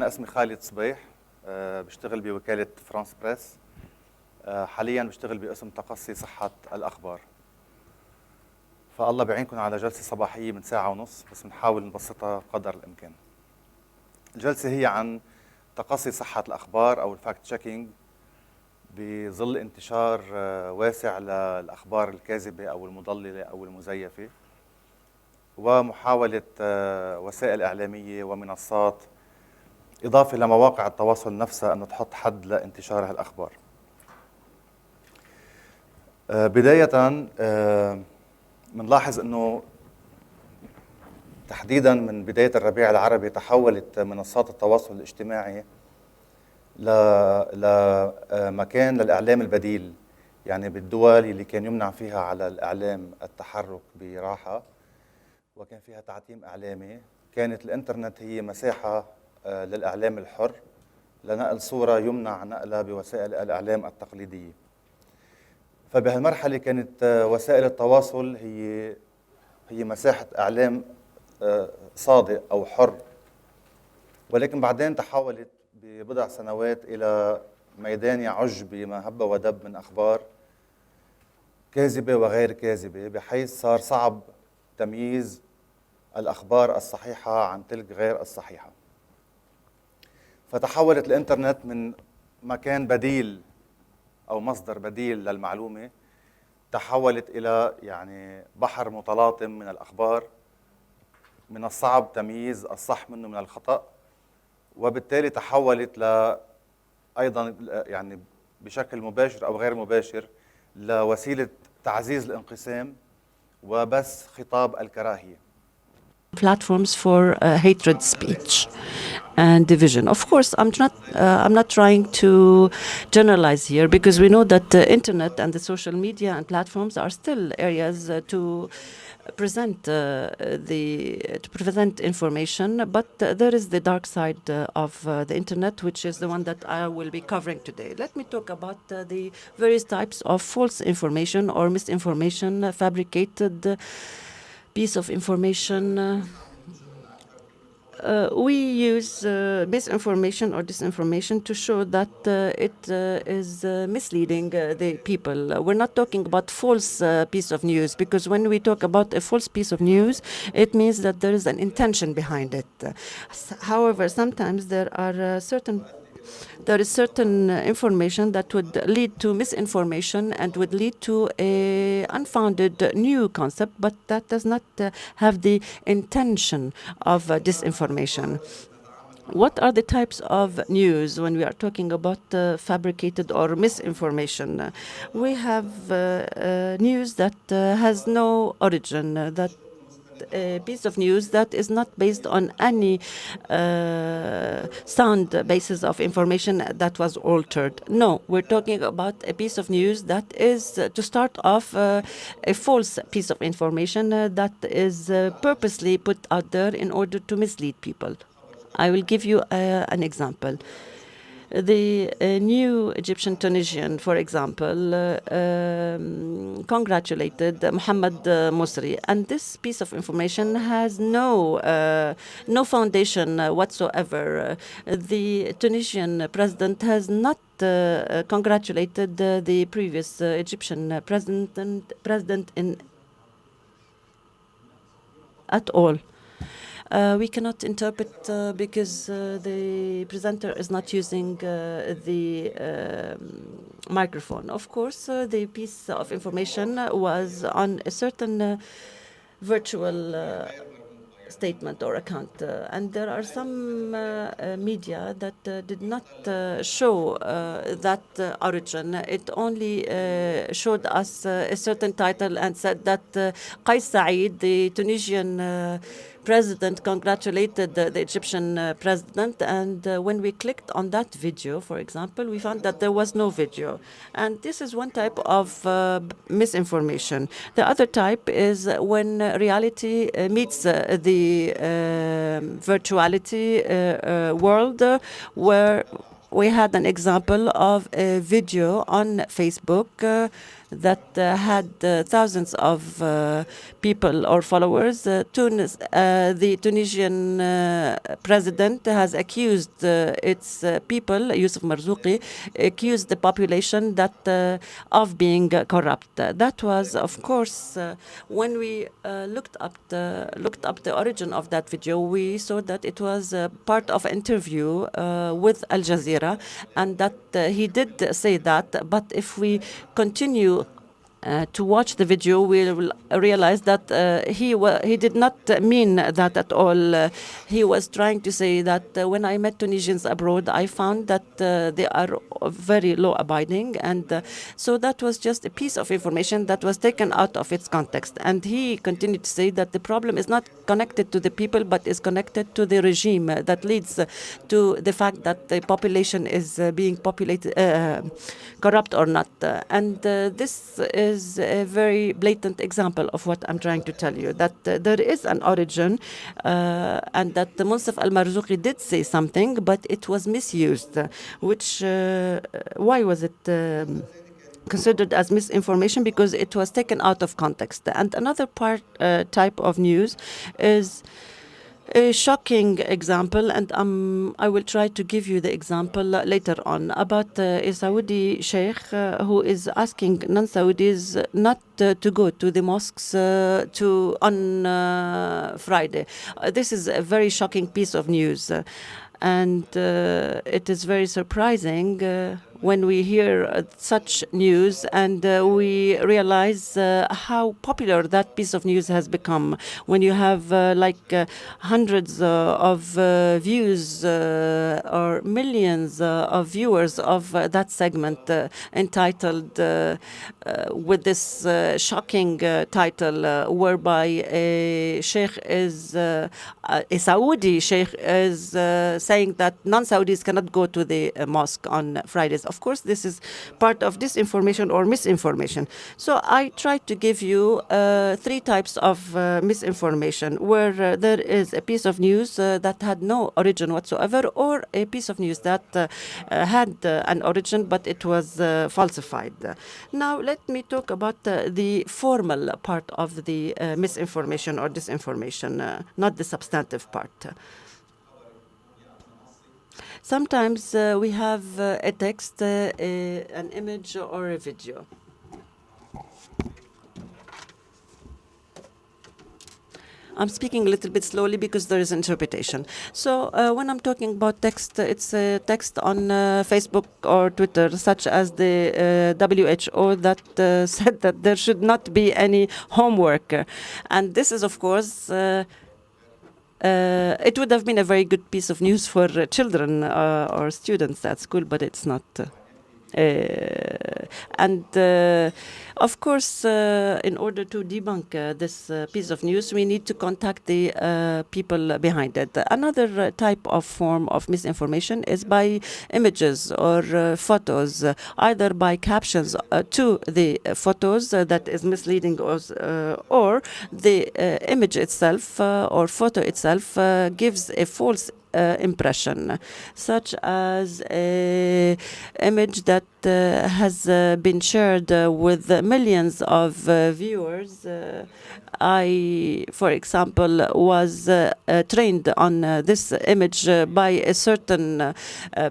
أنا اسمي خالد صبيح، بشتغل بوكالة فرانس بريس. حالياً بشتغل باسم تقصي صحة الأخبار. فالله بعينكم على جلسة صباحية من ساعة ونص، بس بنحاول نبسطها قدر الإمكان. الجلسة هي عن تقصي صحة الأخبار أو الفاكت تشيكينج بظل انتشار واسع للأخبار الكاذبة أو المضللة أو المزيفة، ومحاولة وسائل إعلامية ومنصات إضافة لمواقع التواصل نفسها أن تحط حد لانتشار هالأخبار. بداية منلاحظ أنه تحديداً من بداية الربيع العربي تحولت منصات التواصل الاجتماعي لمكان للإعلام البديل. يعني بالدول اللي كان يمنع فيها على الإعلام التحرك براحة وكان فيها تعتيم إعلامي، كانت الإنترنت هي مساحة للإعلام الحر لنقل صورة يمنع نقلها بوسائل الإعلام التقليدية. فبهالمرحلة كانت وسائل التواصل هي مساحة إعلام صادق أو حر، ولكن بعدين تحولت ببضع سنوات إلى ميدان يعج بما هب ودب من أخبار كاذبة وغير كاذبة، بحيث صار صعب تمييز الأخبار الصحيحة عن تلك غير الصحيحة. فتحولت الإنترنت من مكان بديل أو مصدر بديل للمعلومة، تحولت إلى يعني بحر متلاطم من الأخبار، من الصعب تمييز الصح منه من الخطأ، وبالتالي تحولت أيضا يعني بشكل مباشر أو غير مباشر لوسيلة تعزيز الانقسام وبس خطاب الكراهية. Platforms for hatred speech and division. Of course, I'm not trying to generalize here, because we know that the internet and the social media and platforms are still areas to present information, but there is the dark side of the internet, which is the one that I will be covering today. Let me talk about the various types of false information or misinformation, fabricated piece of information. We use misinformation or disinformation to show that it is misleading the people. We're not talking about false piece of news, because when we talk about a false piece of news, it means that there is an intention behind it. However, sometimes there is certain information that would lead to misinformation and would lead to a unfounded new concept, but that does not have the intention of disinformation. What are the types of news when we are talking about fabricated or misinformation? We have news that has no origin, that a piece of news that is not based on any sound basis of information that was altered. No, we're talking about a piece of news that is, to start off, a false piece of information that is purposely put out there in order to mislead people. I will give you an example. The new Egyptian Tunisian, for example, congratulated Mohammed Musri, and this piece of information has no foundation whatsoever. The Tunisian president has not congratulated the previous Egyptian president at all. We cannot interpret because the presenter is not using the microphone. Of course, the piece of information was on a certain virtual statement or account, and there are some media that did not show that origin. It only showed us a certain title and said that Qais Said, the Tunisian president, congratulated the Egyptian president, and when we clicked on that video, for example, we found that there was no video. And this is one type of misinformation. The other type is when reality meets the virtuality world, where we had an example of a video on Facebook that had thousands of people or followers. The Tunisian president has accused its people, Yusuf Marzouki, accused the population that of being corrupt. That was, of course, when we looked up the origin of that video, we saw that it was part of an interview with Al Jazeera, and that he did say that. But if we continue to watch the video, we will realize that he did not mean that at all. He was trying to say that when I met Tunisians abroad, I found that they are very law-abiding, and so that was just a piece of information that was taken out of its context. And he continued to say that the problem is not connected to the people, but is connected to the regime that leads to the fact that the population is being populated, corrupt or not. And this is a very blatant example of what I'm trying to tell you, that there is an origin, and that the Munsif al-Marzouki did say something, but it was misused. Why was it considered as misinformation? Because it was taken out of context. And another type of news is a shocking example, and I will try to give you the example later on, about a Saudi sheikh who is asking non-Saudis not to go to the mosques on Friday. This is a very shocking piece of news, and it is very surprising when we hear such news, and we realize how popular that piece of news has become. When you have hundreds of views or millions of viewers of that segment entitled with this shocking title, whereby a sheikh is a Saudi sheikh is saying that non-Saudis cannot go to the mosque on Fridays. Of course, this is part of disinformation or misinformation. So I tried to give you three types of misinformation, where there is a piece of news that had no origin whatsoever, or a piece of news that had an origin, but it was falsified. Now, let me talk about the formal part of the misinformation or disinformation, not the substantive part. Sometimes we have a text, an image, or a video. I'm speaking a little bit slowly because there is interpretation. So when I'm talking about text, it's a text on Facebook or Twitter, such as the WHO that said that there should not be any homework. And this is, of course, it would have been a very good piece of news for children or students at school, but it's not. Of course, in order to debunk this piece of news, we need to contact the people behind it. Another type of form of misinformation is by images or photos, either by captions to the photos that is misleading, or the image itself or photo itself gives a false impression, such as an image that has been shared with millions of viewers. I, for example, was trained on this image by a certain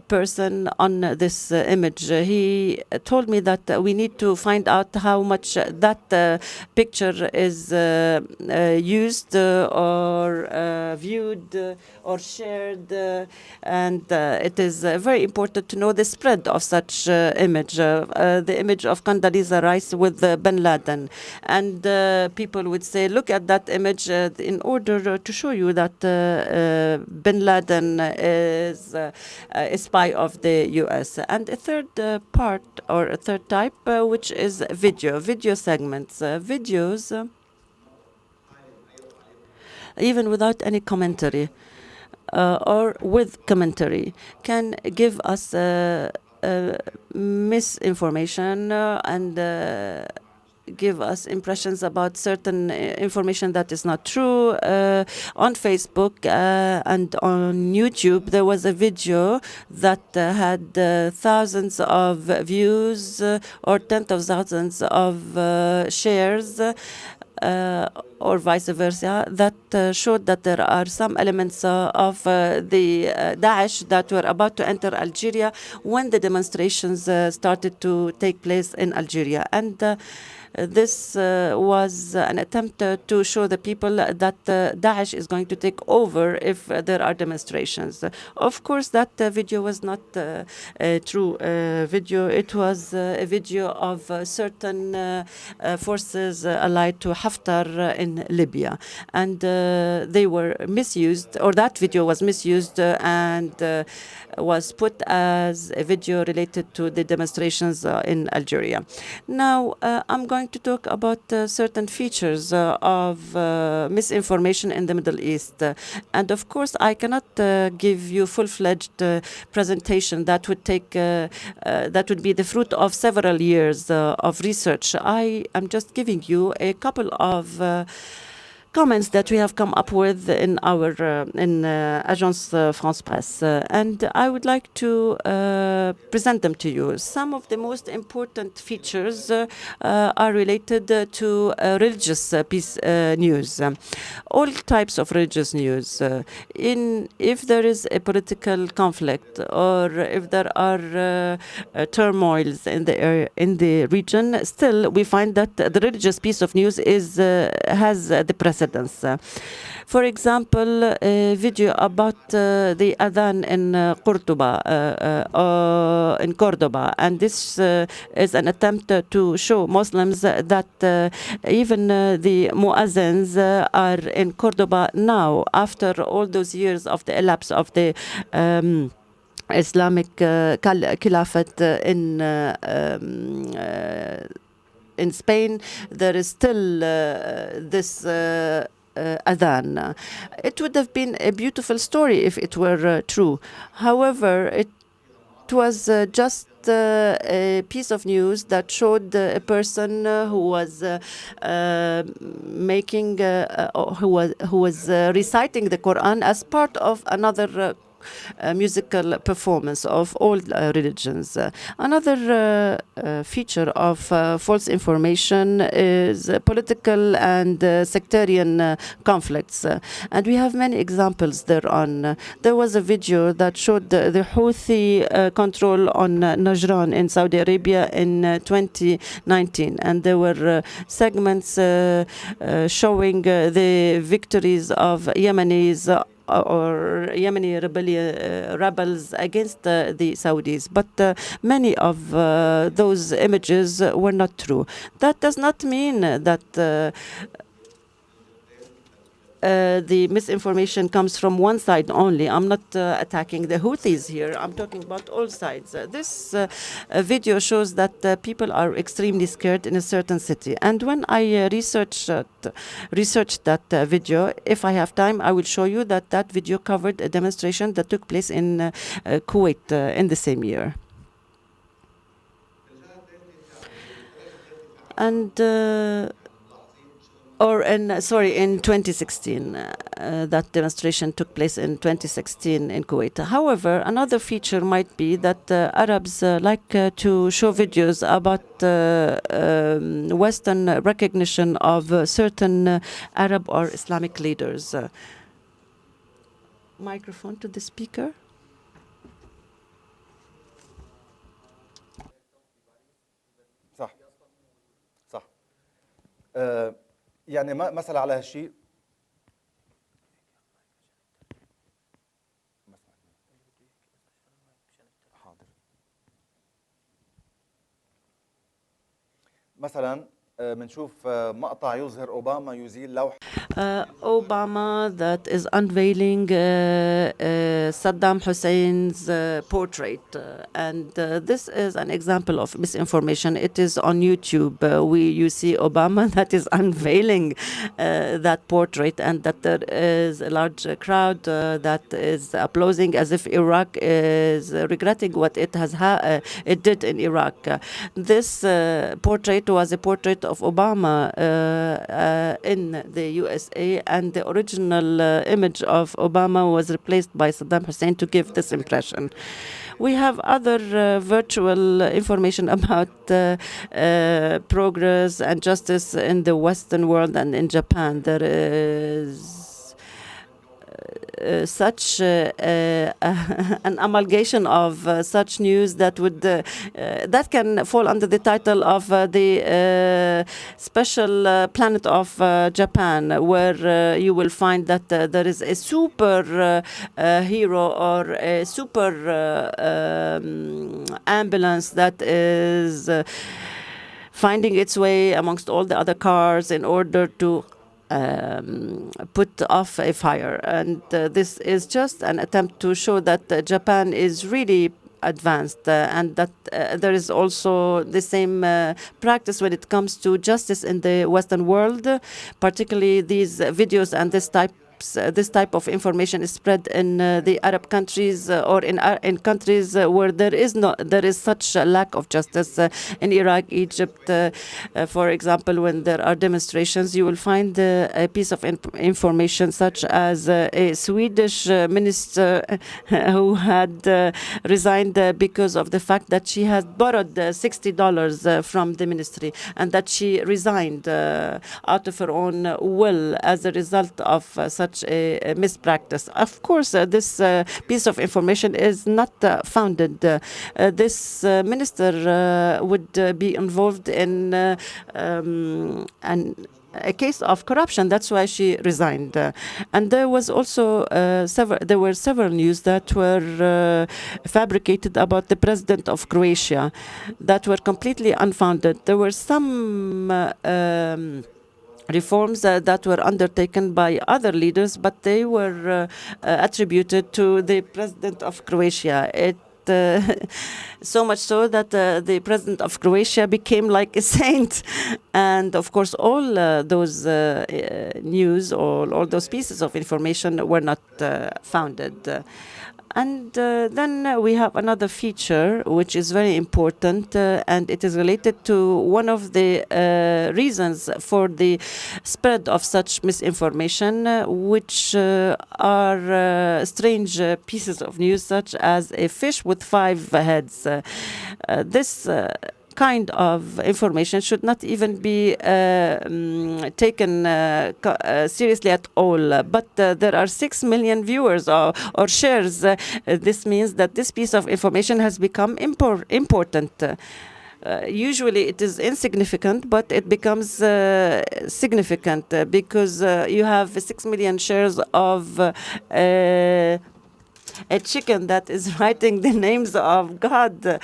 person on this image. He told me that we need to find out how much that picture is used or viewed or shared, and it is very important to know the spread of such image, the image of Condoleezza Rice with bin Laden. And people would say, look at that image in order to show you that bin Laden is a spy of the US. And a third part, or a third type, which is video segments. Videos, even without any commentary, or with commentary, can give us misinformation and give us impressions about certain information that is not true. On Facebook and on YouTube, there was a video that had thousands of views or tens of thousands of shares. Or vice versa, that showed that there are some elements of the Daesh that were about to enter Algeria when the demonstrations started to take place in Algeria. And this was an attempt to show the people that Daesh is going to take over if there are demonstrations. Of course, that video was not a true video. It was a video of certain forces allied to Haftar in Libya. And they were misused, or that video was misused and was put as a video related to the demonstrations in Algeria. Now, I'm going to talk about certain features of misinformation in the Middle East. And of course, I cannot give you full-fledged presentation that would take that would be the fruit of several years of research. I am just giving you a couple of comments that we have come up with in our Agence France Presse, and I would like to present them to you. Some of the most important features are related to religious news, all types of religious news. If there is a political conflict or if there are turmoils in the region, still we find that the religious piece of news has the precedence. For example, a video about the Adhan in Cordoba, and this is an attempt to show Muslims that even the muazzins are in Cordoba now, after all those years of the elapse of the Islamic Caliphate in Spain. There is still this adhan. It would have been a beautiful story if it were true. However, it was just a piece of news that showed a person who was reciting the Quran as part of another musical performance of all religions. Another feature of false information is political and sectarian conflicts. And we have many examples thereon. There was a video that showed the Houthi control on Najran in Saudi Arabia in 2019. And there were segments showing the victories of Yemenis or Yemeni rebels against the Saudis. But many of those images were not true. That does not mean that the misinformation comes from one side only. I'm not attacking the Houthis here. I'm talking about all sides. This video shows that people are extremely scared in a certain city. And when I researched that video, if I have time, I will show you that video covered a demonstration that took place in Kuwait in the same year. And in 2016, that demonstration took place in 2016 in Kuwait. However, another feature might be that Arabs like to show videos about Western recognition of certain Arab or Islamic leaders. Microphone to the speaker. صح. يعني مثلا على هالشيء مثلا بنشوف مقطع يظهر اوباما يزيل لوحه Obama that is unveiling Saddam Hussein's portrait. And this is an example of misinformation. It is on YouTube. You see Obama that is unveiling that portrait, and that there is a large crowd that is applauding as if Iraq is regretting what it has it did in Iraq. This portrait was a portrait of Obama in the USA, and the original image of Obama was replaced by Saddam Hussein to give this impression. We have other virtual information about progress and justice in the Western world and in Japan. There is such an amalgamation of such news that would that can fall under the title of the special planet of Japan, where you will find that there is a super hero or a super ambulance that is finding its way amongst all the other cars in order to put off a fire. And this is just an attempt to show that Japan is really advanced, and that there is also the same practice when it comes to justice in the Western world. Particularly these videos and this type of information is spread in the Arab countries or in countries where there is such a lack of justice. In Iraq, Egypt, for example, when there are demonstrations, you will find a piece of information such as a Swedish minister who had resigned because of the fact that she had borrowed $60 from the ministry, and that she resigned out of her own will as a result of such a mispractice. Of course, this piece of information is not founded. This minister would be involved in a case of corruption. That's why she resigned. And there was also there were several news that were fabricated about the president of Croatia that were completely unfounded. There were some reforms that were undertaken by other leaders, but they were attributed to the president of Croatia. So much so that the president of Croatia became like a saint. And of course, all those news, all those pieces of information were not founded. And then we have another feature which is very important, and it is related to one of the reasons for the spread of such misinformation, which are strange pieces of news, such as a fish with 5 heads. This kind of information should not even be taken seriously at all. But there are 6 million viewers or shares. This means that this piece of information has become important. Usually it is insignificant, but it becomes significant because you have 6 million shares of a chicken that is writing the names of God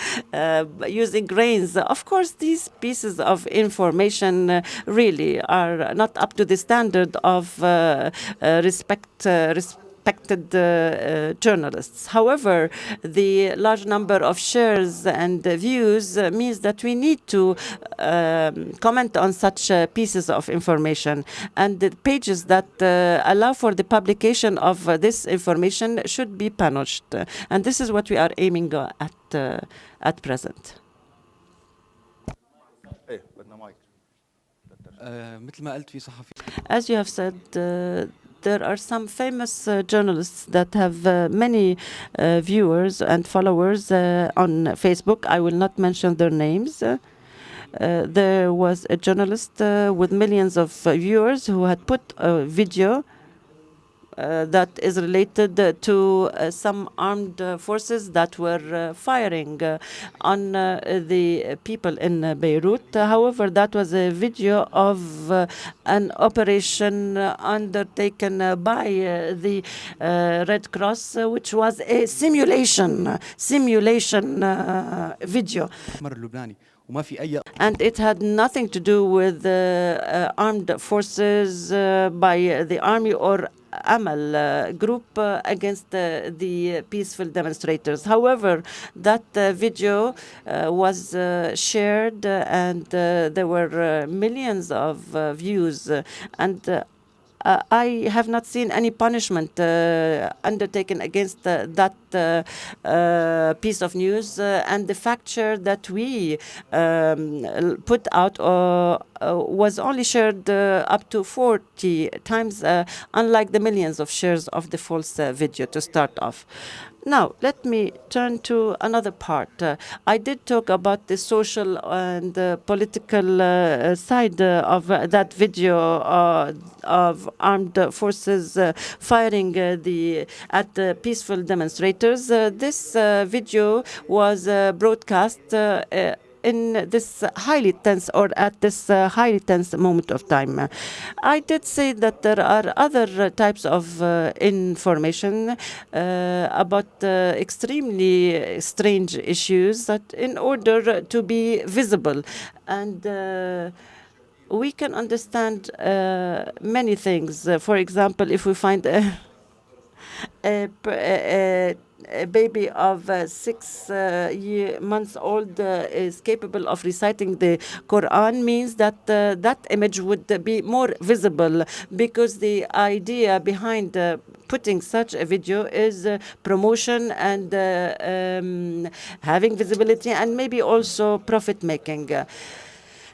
using grains. Of course, these pieces of information really are not up to the standard of respected journalists. However, the large number of shares and views means that we need to comment on such pieces of information. And the pages that allow for the publication of this information should be punished. And this is what we are aiming at present. As you have said, there are some famous journalists that have many viewers and followers on Facebook. I will not mention their names. There was a journalist with millions of viewers who had put a video that is related to some armed forces that were firing on the people in Beirut. However, that was a video of an operation undertaken by the Red Cross, which was a simulation video. And it had nothing to do with armed forces by the army or Amal group against the peaceful demonstrators. However, that video was shared and there were millions of views. And I have not seen any punishment undertaken against that piece of news, and the fact share that we put out was only shared up to 40 times, unlike the millions of shares of the false video to start off. Now, let me turn to another part. I did talk about the social and political side of that video of armed forces firing at the peaceful demonstrators. This video was broadcast in this highly tense or at this highly tense moment of time. I did say that there are other types of information about extremely strange issues that in order to be visible and we can understand many things. For example, if we find a baby of 6 months old is capable of reciting the Quran, means that that image would be more visible, because the idea behind putting such a video is promotion and having visibility and maybe also profit making.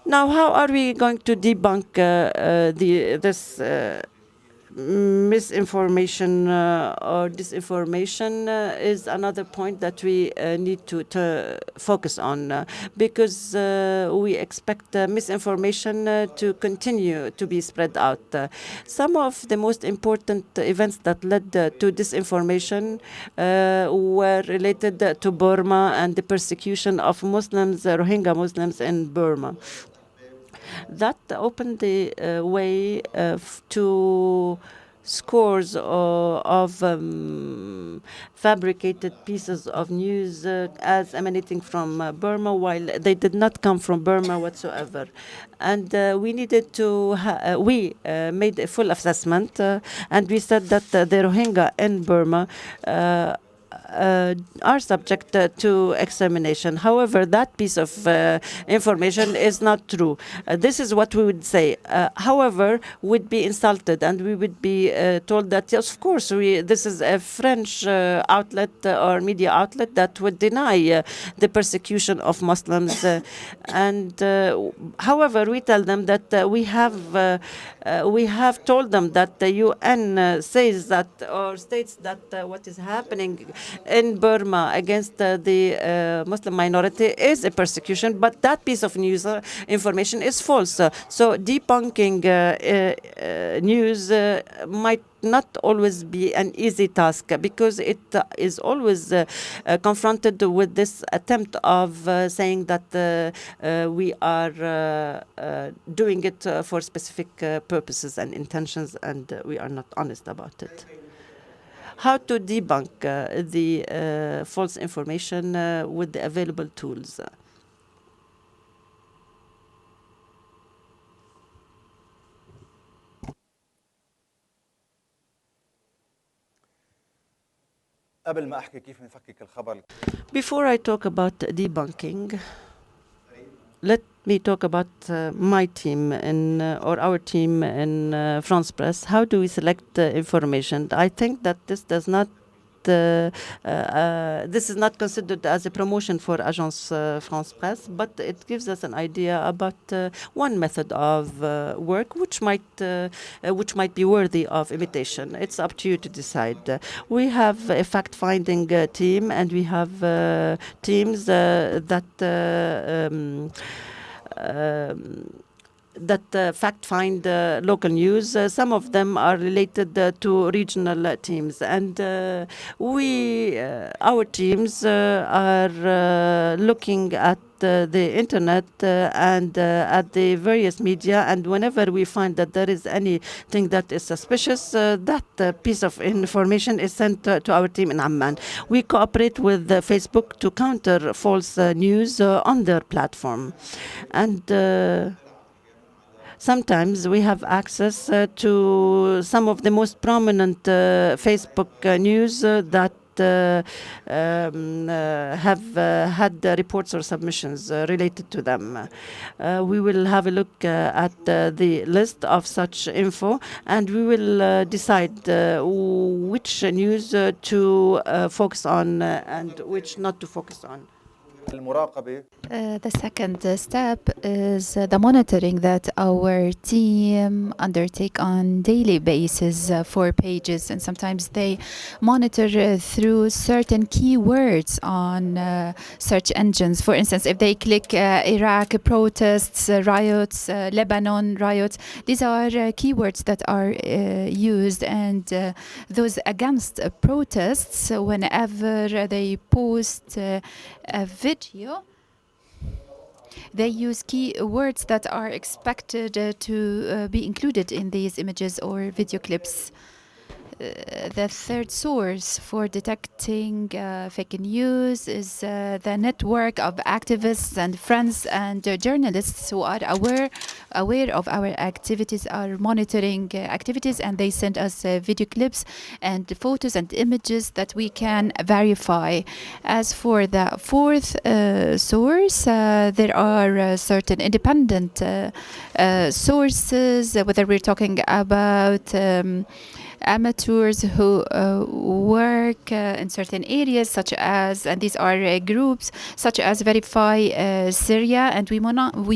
Now, how are we going to debunk this misinformation or disinformation is another point that we need to focus on, because we expect misinformation to continue to be spread out. Some of the most important events that led to disinformation were related to Burma and the persecution of Muslims, Rohingya Muslims in Burma. That opened the way to scores of fabricated pieces of news as emanating from Burma, while they did not come from Burma whatsoever. And we needed to, we made a full assessment, and we said that the Rohingya in Burma are subject to extermination. However, that piece of information is not true. This is what we would say. However, we'd be insulted and we would be told that, yes, of course, this is a French outlet or media outlet that would deny the persecution of Muslims. However, we tell them that we have told them that the UN says that or states that what is happening in Burma against the Muslim minority is a persecution, but that piece of news information is false. So debunking news might not always be an easy task, because it is always confronted with this attempt of saying that we are doing it for specific purposes and intentions, and we are not honest about it. How to debunk the false information with the available tools. Before I talk about debunking, let me talk about my team or our team in France Press. How do we select information? I think that this does not this is not considered as a promotion for Agence France Presse, but it gives us an idea about one method of work which might be worthy of imitation. It's up to you to decide. We have a fact-finding team, and we have teams that that fact-find local news. Some of them are related to regional teams, and our teams are looking at the internet and at the various media, and whenever we find that there is anything that is suspicious, that piece of information is sent to our team in Amman. We cooperate with Facebook to counter false news on their platform, and sometimes we have access to some of the most prominent Facebook news that have had reports or submissions related to them. We will have a look at the list of such info, and we will decide which news to focus on and which not to focus on. المراقبة The second step is the monitoring that our team undertake on daily basis for pages, and sometimes they monitor through certain keywords on search engines. For instance, if they click Iraq protests, riots, Lebanon riots, these are keywords that are used, and those against protests, whenever they post a video, they use keywords that are expected to be included in these images or video clips. The third source for detecting fake news is the network of activists and friends and journalists who are aware of our activities, are monitoring activities, and they send us video clips and photos and images that we can verify. As for the fourth source, there are certain independent sources, whether we're talking about amateurs who work in certain areas, such as, and these are groups such as Verify Syria, and we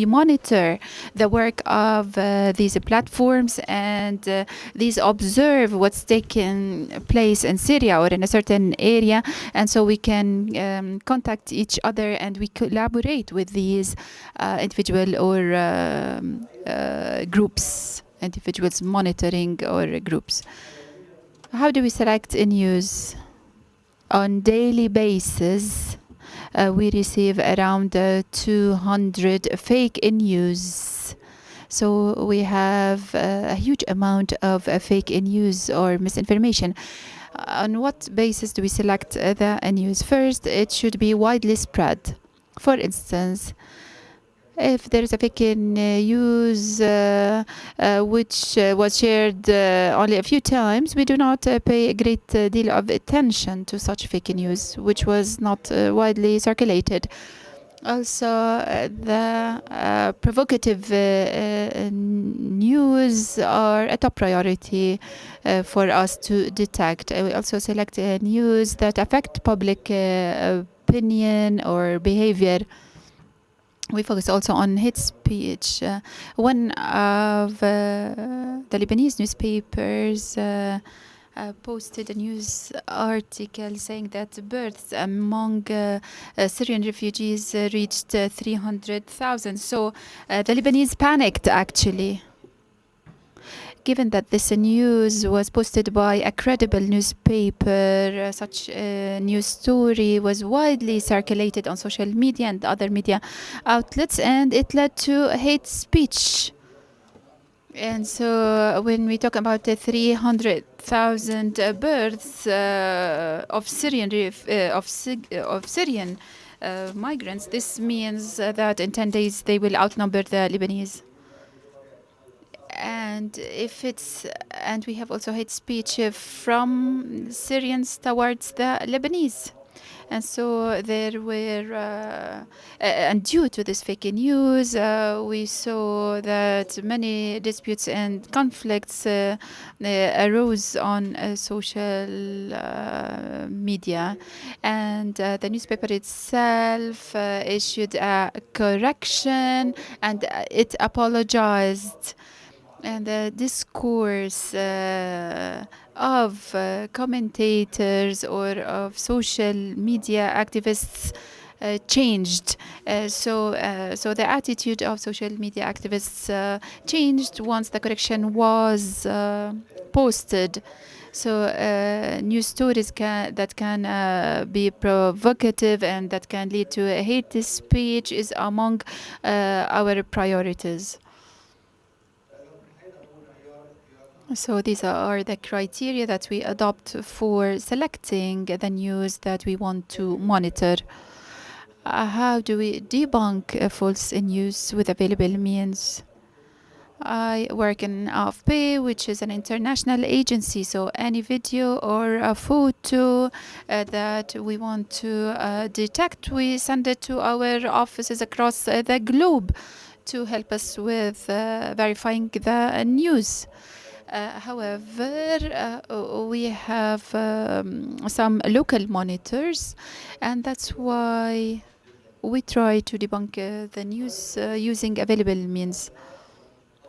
monitor the work of these platforms, and these observe what's taking place in Syria or in a certain area, and so we can contact each other and we collaborate with these individual or groups, individuals monitoring or groups. How do we select news? On daily basis, we receive around 200 fake news. So we have a huge amount of fake news or misinformation. On what basis do we select the news? First, it should be widely spread. For instance, if there is a fake news which was shared only a few times, we do not pay a great deal of attention to such fake news, which was not widely circulated. Also, the provocative news are a top priority for us to detect. We also select news that affect public opinion or behavior. We focus also on hate speech. One of the Lebanese newspapers posted a news article saying that births among Syrian refugees reached 300,000. So the Lebanese panicked, actually. Given that this news was posted by a credible newspaper, such a news story was widely circulated on social media and other media outlets, and it led to hate speech. And so when we talk about the 300,000 births of Syrian migrants, this means that in 10 days they will outnumber the Lebanese. And we have also hate speech from Syrians towards the Lebanese. And so there were, and due to this fake news, we saw that many disputes and conflicts arose on social media. And the newspaper itself issued a correction, and it apologized. And the discourse of commentators or of social media activists changed. So the attitude of social media activists changed once the correction was posted. So news stories that can be provocative and that can lead to a hate speech is among our priorities. So these are the criteria that we adopt for selecting the news that we want to monitor. How do we debunk false news with available means? I work in AFP, which is an international agency. So any video or a photo that we want to detect, we send it to our offices across the globe to help us with verifying the news. However, we have some local monitors, and that's why we try to debunk the news using available means.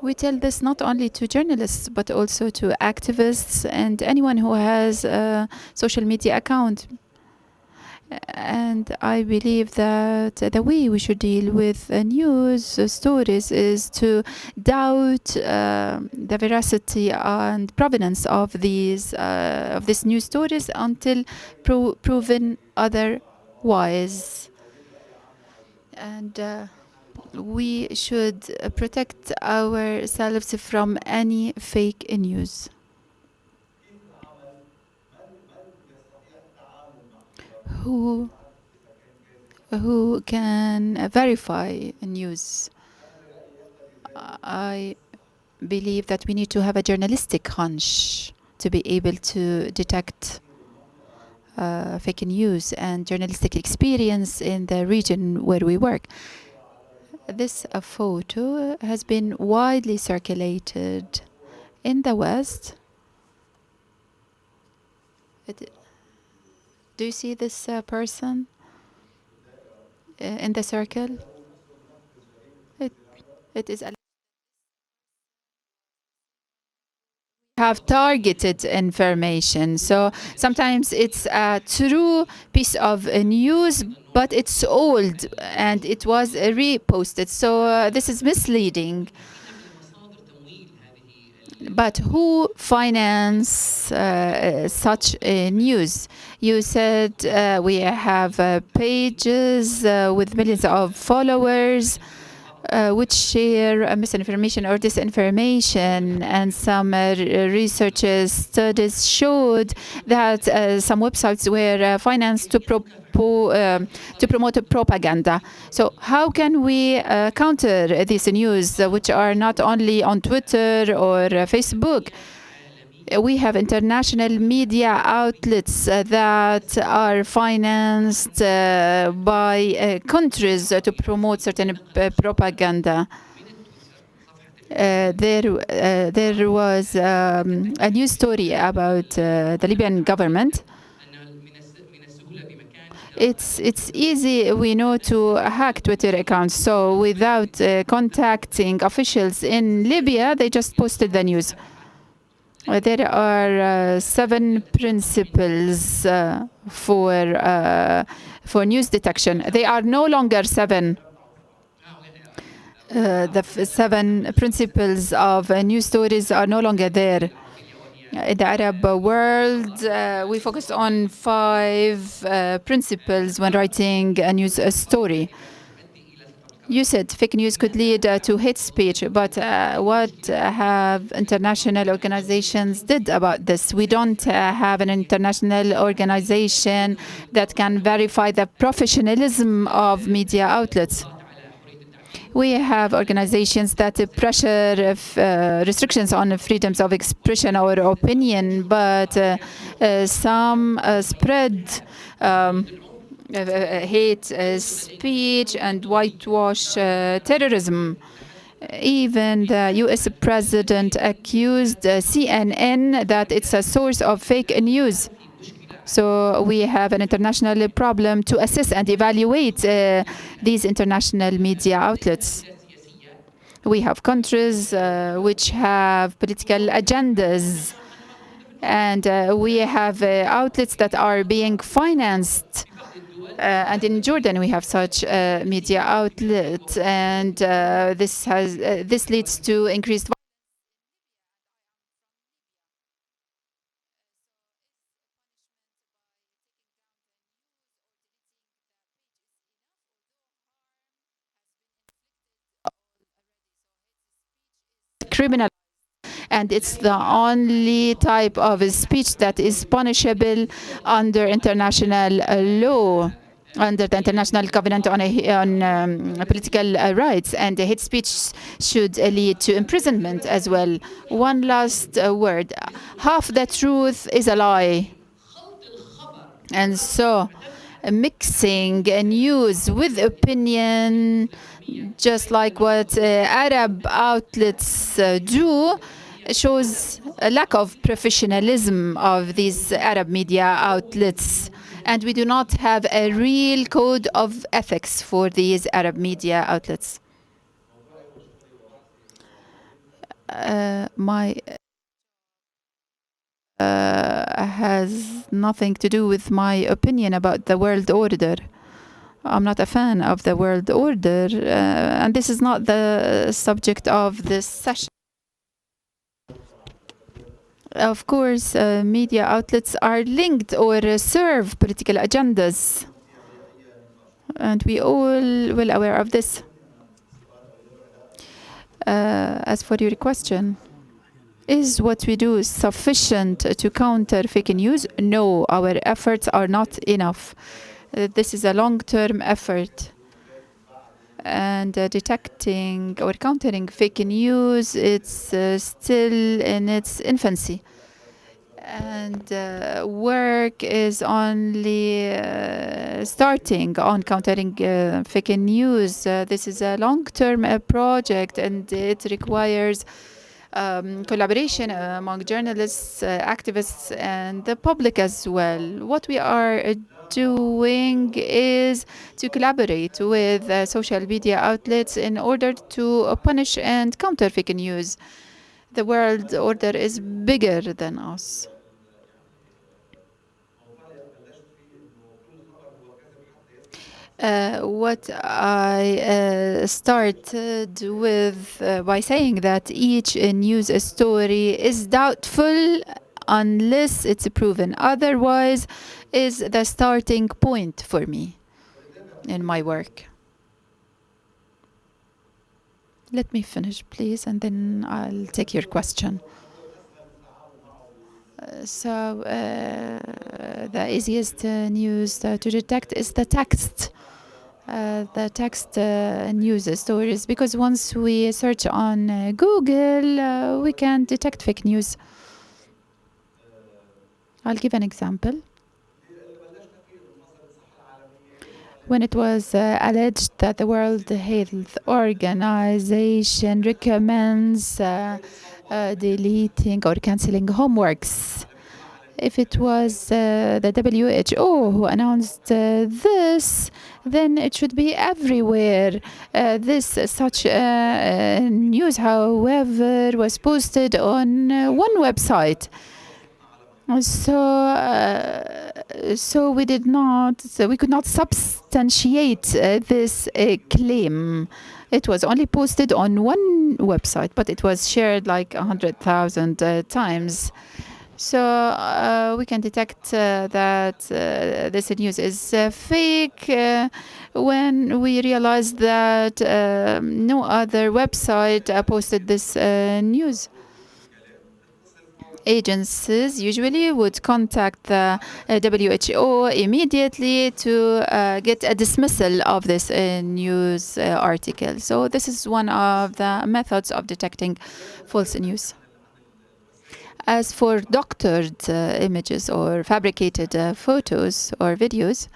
We tell this not only to journalists, but also to activists and anyone who has a social media account. And I believe that the way we should deal with news stories is to doubt the veracity and provenance of these news stories until proven otherwise. And we should protect ourselves from any fake news. Who can verify news? I believe that we need to have a journalistic hunch to be able to detect fake news and journalistic experience in the region where we work. This photo has been widely circulated in the West. Do you see this person in the circle? It is have targeted information. So sometimes it's a true piece of news, but it's old and it was reposted. So this is misleading. But who finance such news? You said we have pages with millions of followers which share misinformation or disinformation, and some research studies showed that some websites were financed to promote propaganda. So how can we counter these news, which are not only on Twitter or Facebook? We have international media outlets that are financed by countries to promote certain propaganda. There was a news story about the Libyan government. It's easy, we know, to hack Twitter accounts. So without contacting officials in Libya, they just posted the news. There are 7 principles for news detection. They are no longer 7. The 7 principles of news stories are no longer there. In the Arab world, we focus on 5 principles when writing a news story. You said fake news could lead to hate speech, but what have international organizations did about this? We don't have an international organization that can verify the professionalism of media outlets. We have organizations that pressure restrictions on freedoms of expression or opinion, but some spread hate speech and whitewash terrorism. Even the US president accused CNN that it's a source of fake news. So we have an international problem to assess and evaluate these international media outlets. We have countries which have political agendas, and we have outlets that are being financed And in Jordan, we have such media outlets, and this leads to increased. Criminal, and it's the only type of speech that is punishable under international law, under the International Covenant on Political Rights, and the hate speech should lead to imprisonment as well. One last word: half the truth is a lie, and so mixing news with opinion, just like what Arab outlets do, shows a lack of professionalism of these Arab media outlets. And we do not have a real code of ethics for these Arab media outlets. My has nothing to do with my opinion about the world order. I'm not a fan of the world order, and this is not the subject of this session. Of course, media outlets are linked or serve political agendas, and we all well aware of this. As for your question, is what we do sufficient to counter fake news? No, our efforts are not enough. This is a long-term effort. And detecting or countering fake news, it's still in its infancy. And work is only starting on countering fake news. This is a long-term project, and it requires collaboration among journalists, activists, and the public as well. What we are doing is to collaborate with social media outlets in order to punish and counter fake news. The world order is bigger than us. What I started with by saying that each news story is doubtful unless it's proven otherwise is the starting point for me in my work. Let me finish, please, and then I'll take your question. So the easiest news to detect is the text. The text news stories, because once we search on Google, we can detect fake news. I'll give an example. When it was alleged that the World Health Organization recommends deleting or canceling homeworks, if it was the WHO who announced this, then it should be everywhere. Such news, however, was posted on one website. So we could not substantiate this claim. It was only posted on one website, but it was shared like 100,000 times. So we can detect that this news is fake when we realize that no other website posted this news. Agencies usually would contact the WHO immediately to get a dismissal of this news article. So this is one of the methods of detecting false news. As for doctored images or fabricated photos or videos,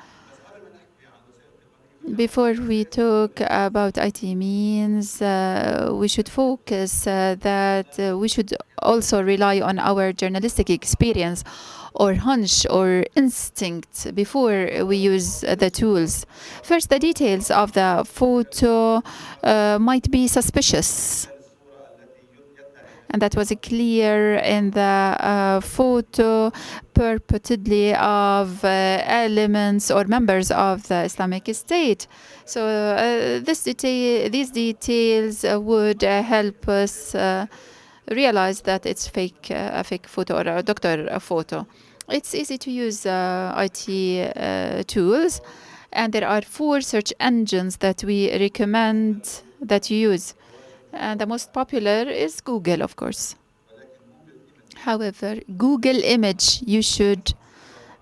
before we talk about IT means, we should focus that we should also rely on our journalistic experience or hunch or instinct before we use the tools. First, the details of the photo might be suspicious. And that was clear in the photo purportedly of elements or members of the Islamic State. So these details would help us realize that it's a fake photo or a doctor photo. It's easy to use IT tools, and there are 4 search engines that we recommend that you use. And the most popular is Google, of course. However, Google Image, you should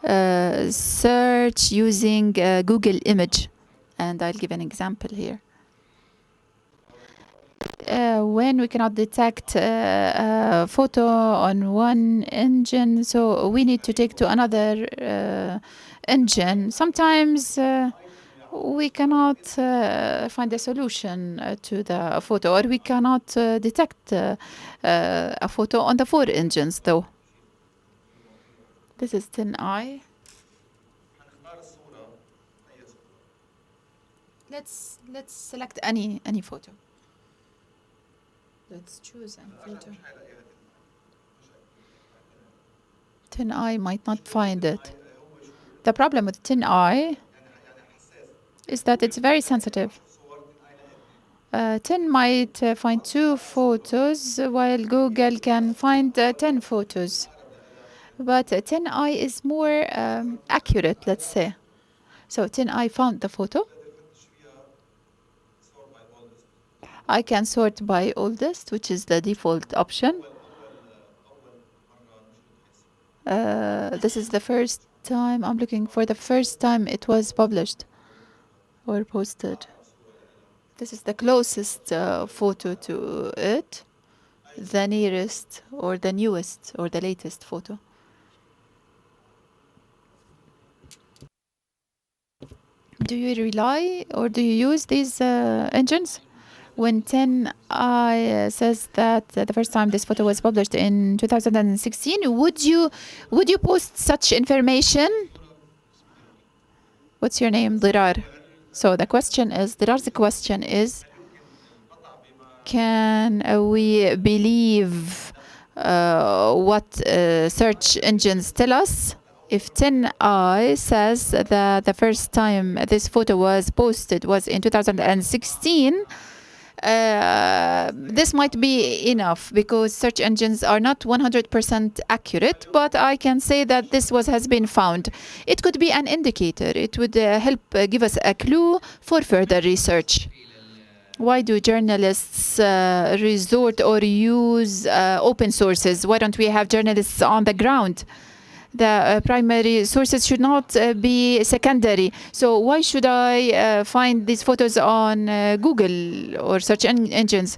search using Google Image. And I'll give an example here. When we cannot detect a photo on one engine, so we need to take to another engine. Sometimes we cannot find a solution to the photo, or we cannot detect a photo on the 4 engines, though. This is 10i. Let's select any photo. Let's choose a photo. 10i might not find it. The problem with 10i is that it's very sensitive. 10 might find 2 photos, while Google can find 10 photos. But 10i is more accurate, let's say. So 10i found the photo. I can sort by oldest, which is the default option. This is the first time I'm looking for the first time it was published or posted. This is the closest photo to it, the nearest or the newest or the latest photo. Do you rely or do you use these engines? When 10i says that the first time this photo was published in 2016, would you post such information? What's your name? Dirar. So the question is, Dirar's question is, can we believe what search engines tell us? If 10i says that the first time this photo was posted was in 2016, this might be enough because search engines are not 100% accurate, but I can say that this has been found. It could be an indicator. It would help give us a clue for further research. Why do journalists resort or use open sources? Why don't we have journalists on the ground? The primary sources should not be secondary. So why should I find these photos on Google or search engines?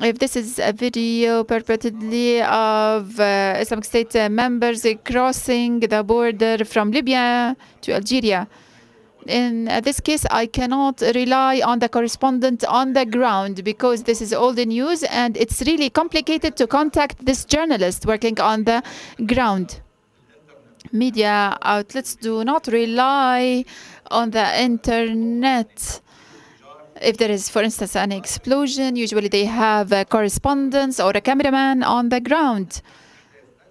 If this is a video purportedly of Islamic State members crossing the border from Libya to Algeria, in this case, I cannot rely on the correspondent on the ground because this is all the news and it's really complicated to contact this journalist working on the ground. Media outlets do not rely on the internet. If there is, for instance, an explosion, usually they have a correspondent or a cameraman on the ground.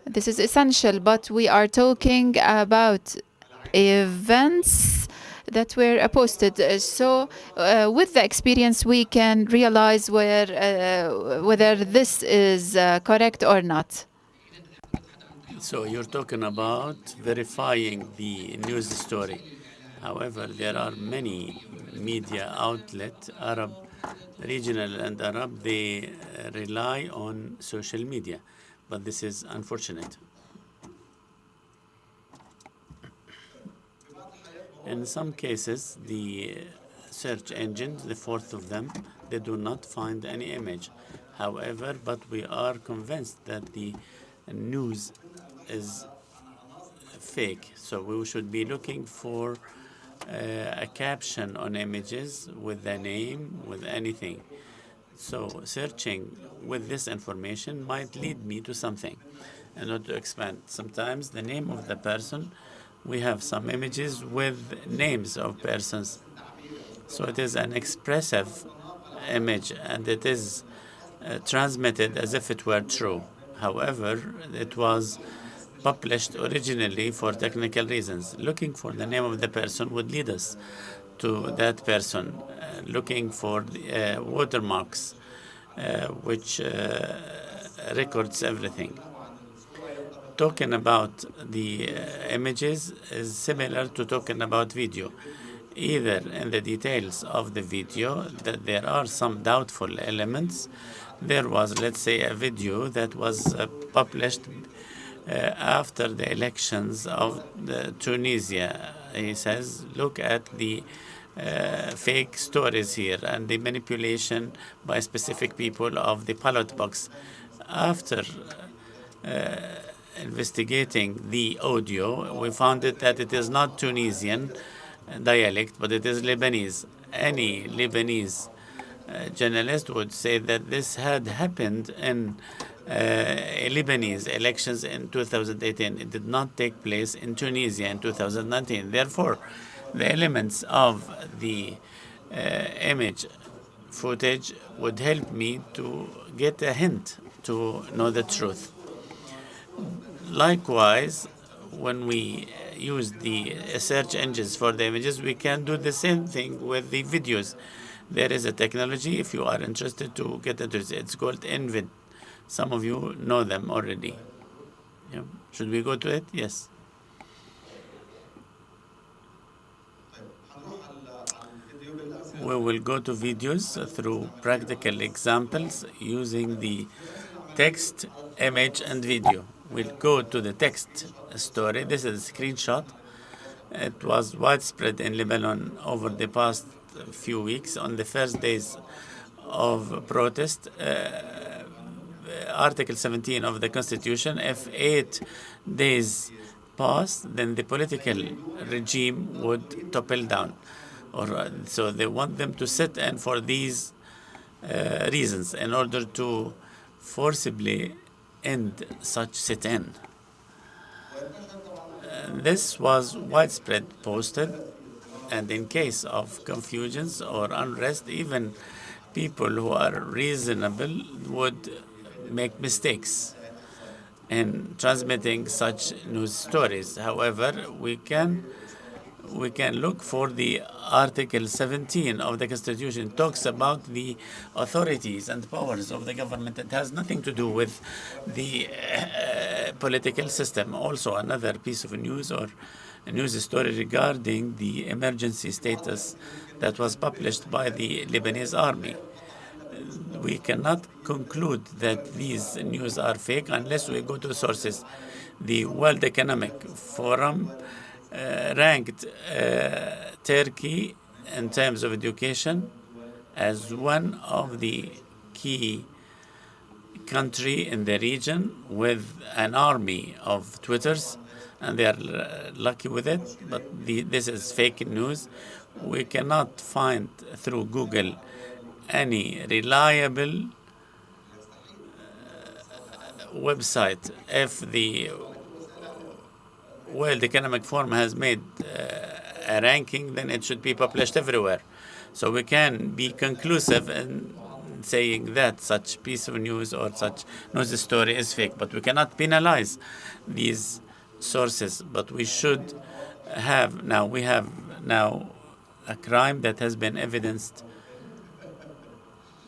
This is essential, but we are talking about events that were posted. So with the experience, we can realize whether this is correct or not. So you're talking about verifying the news story. However, there are many media outlets, Arab, regional and Arab, they rely on social media. But this is unfortunate. In some cases, the search engines, the 4th of them, they do not find any image. However, but we are convinced that the news is fake. So we should be looking for a caption on images with the name, with anything. So searching with this information might lead me to something. And not to expand. Sometimes the name of the person, we have some images with names of persons. So it is an expressive image and it is transmitted as if it were true. However, it was published originally for technical reasons. Looking for the name of the person would lead us to that person. Looking for the, watermarks, which records everything. Talking about the images is similar to talking about video. Either in the details of the video that there are some doubtful elements. There was, let's say, a video that was published after the elections of Tunisia. He says, look at the fake stories here and the manipulation by specific people of the ballot box. After investigating the audio, we found that it is not Tunisian dialect, but it is Lebanese. Any Lebanese journalist would say that this had happened in Lebanese elections in 2018. It did not take place in Tunisia in 2019. Therefore, the elements of the image footage would help me to get a hint to know the truth. Likewise, when we use the search engines for the images, we can do the same thing with the videos. There is a technology, if you are interested to get into it, it's called Envid. Some of you know them already. Yeah. Should we go to it? Yes. We will go to videos through practical examples using the text, image, and video. We'll go to the text story. This is a screenshot. It was widespread in Lebanon over the past few weeks. On the first days of protest, Article 17 of the Constitution, if 8 days pass, then the political regime would topple down. So they want them to sit in for these reasons in order to forcibly end such sit-in. This was widespread posted, and in case of confusions or unrest, even people who are reasonable would make mistakes in transmitting such news stories. However, we can look for the Article 17 of the Constitution. It talks about the authorities and powers of the government. It has nothing to do with the political system. Also, another piece of news or a news story regarding the emergency status that was published by the Lebanese army. We cannot conclude that these news are fake unless we go to sources. The World Economic Forum ranked Turkey in terms of education as one of the key country in the region with an army of Twitters, and they are lucky with it. But this is fake news. We cannot find through Google any reliable website. If the World Economic Forum has made a ranking, then it should be published everywhere. So we can be conclusive in saying that such piece of news or such news story is fake. But we cannot penalize these sources. But we should have now, we have now a crime that has been evidenced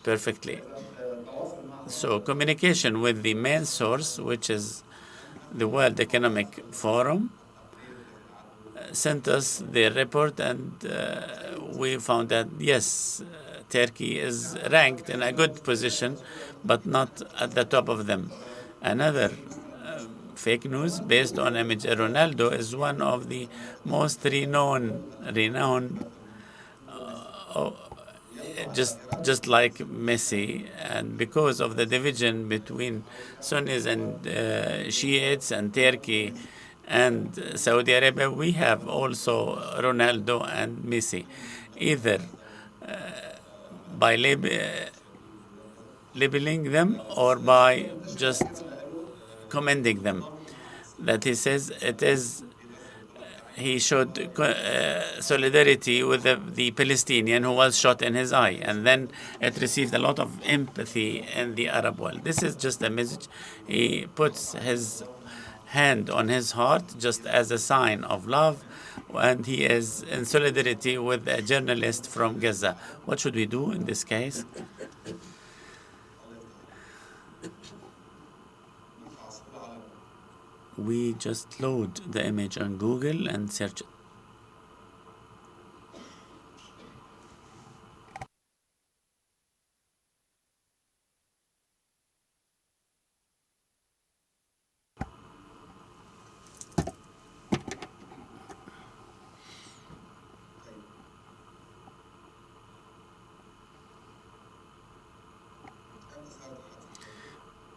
perfectly. So communication with the main source, which is the World Economic Forum, sent us the report, and we found that, yes, Turkey is ranked in a good position, but not at the top of them. Another fake news based on image. Ronaldo is one of the most renowned just like Messi, and because of the division between Sunnis and Shiites and Turkey and Saudi Arabia, we have also Ronaldo and Messi, either by labeling them or by just commending them. That he says it is he showed solidarity with the Palestinian who was shot in his eye, and then it received a lot of empathy in the Arab world. This is just a message. He puts his hand on his heart just as a sign of love, and he is in solidarity with a journalist from Gaza. What should we do in this case? We just load the image on Google and search it.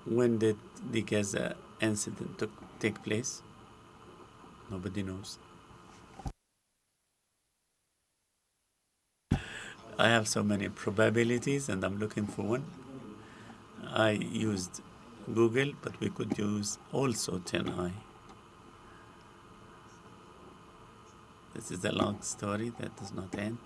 When did the Gaza incident take place? Nobody knows. I have so many probabilities and I'm looking for one. I used Google, but we could use also 10i. This is a long story that does not end.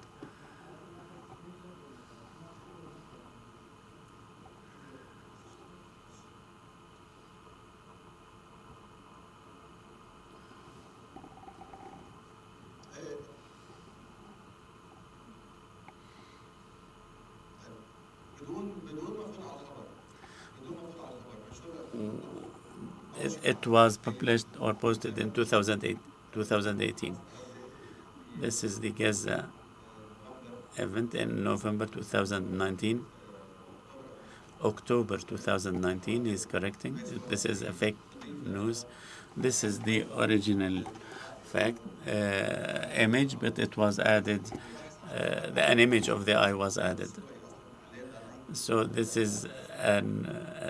It was published or posted in 2018. This is the Gaza event in November 2019. October 2019 is correcting. This is a fake news. This is the original fact image, but it was added. An image of the eye was added. So this is an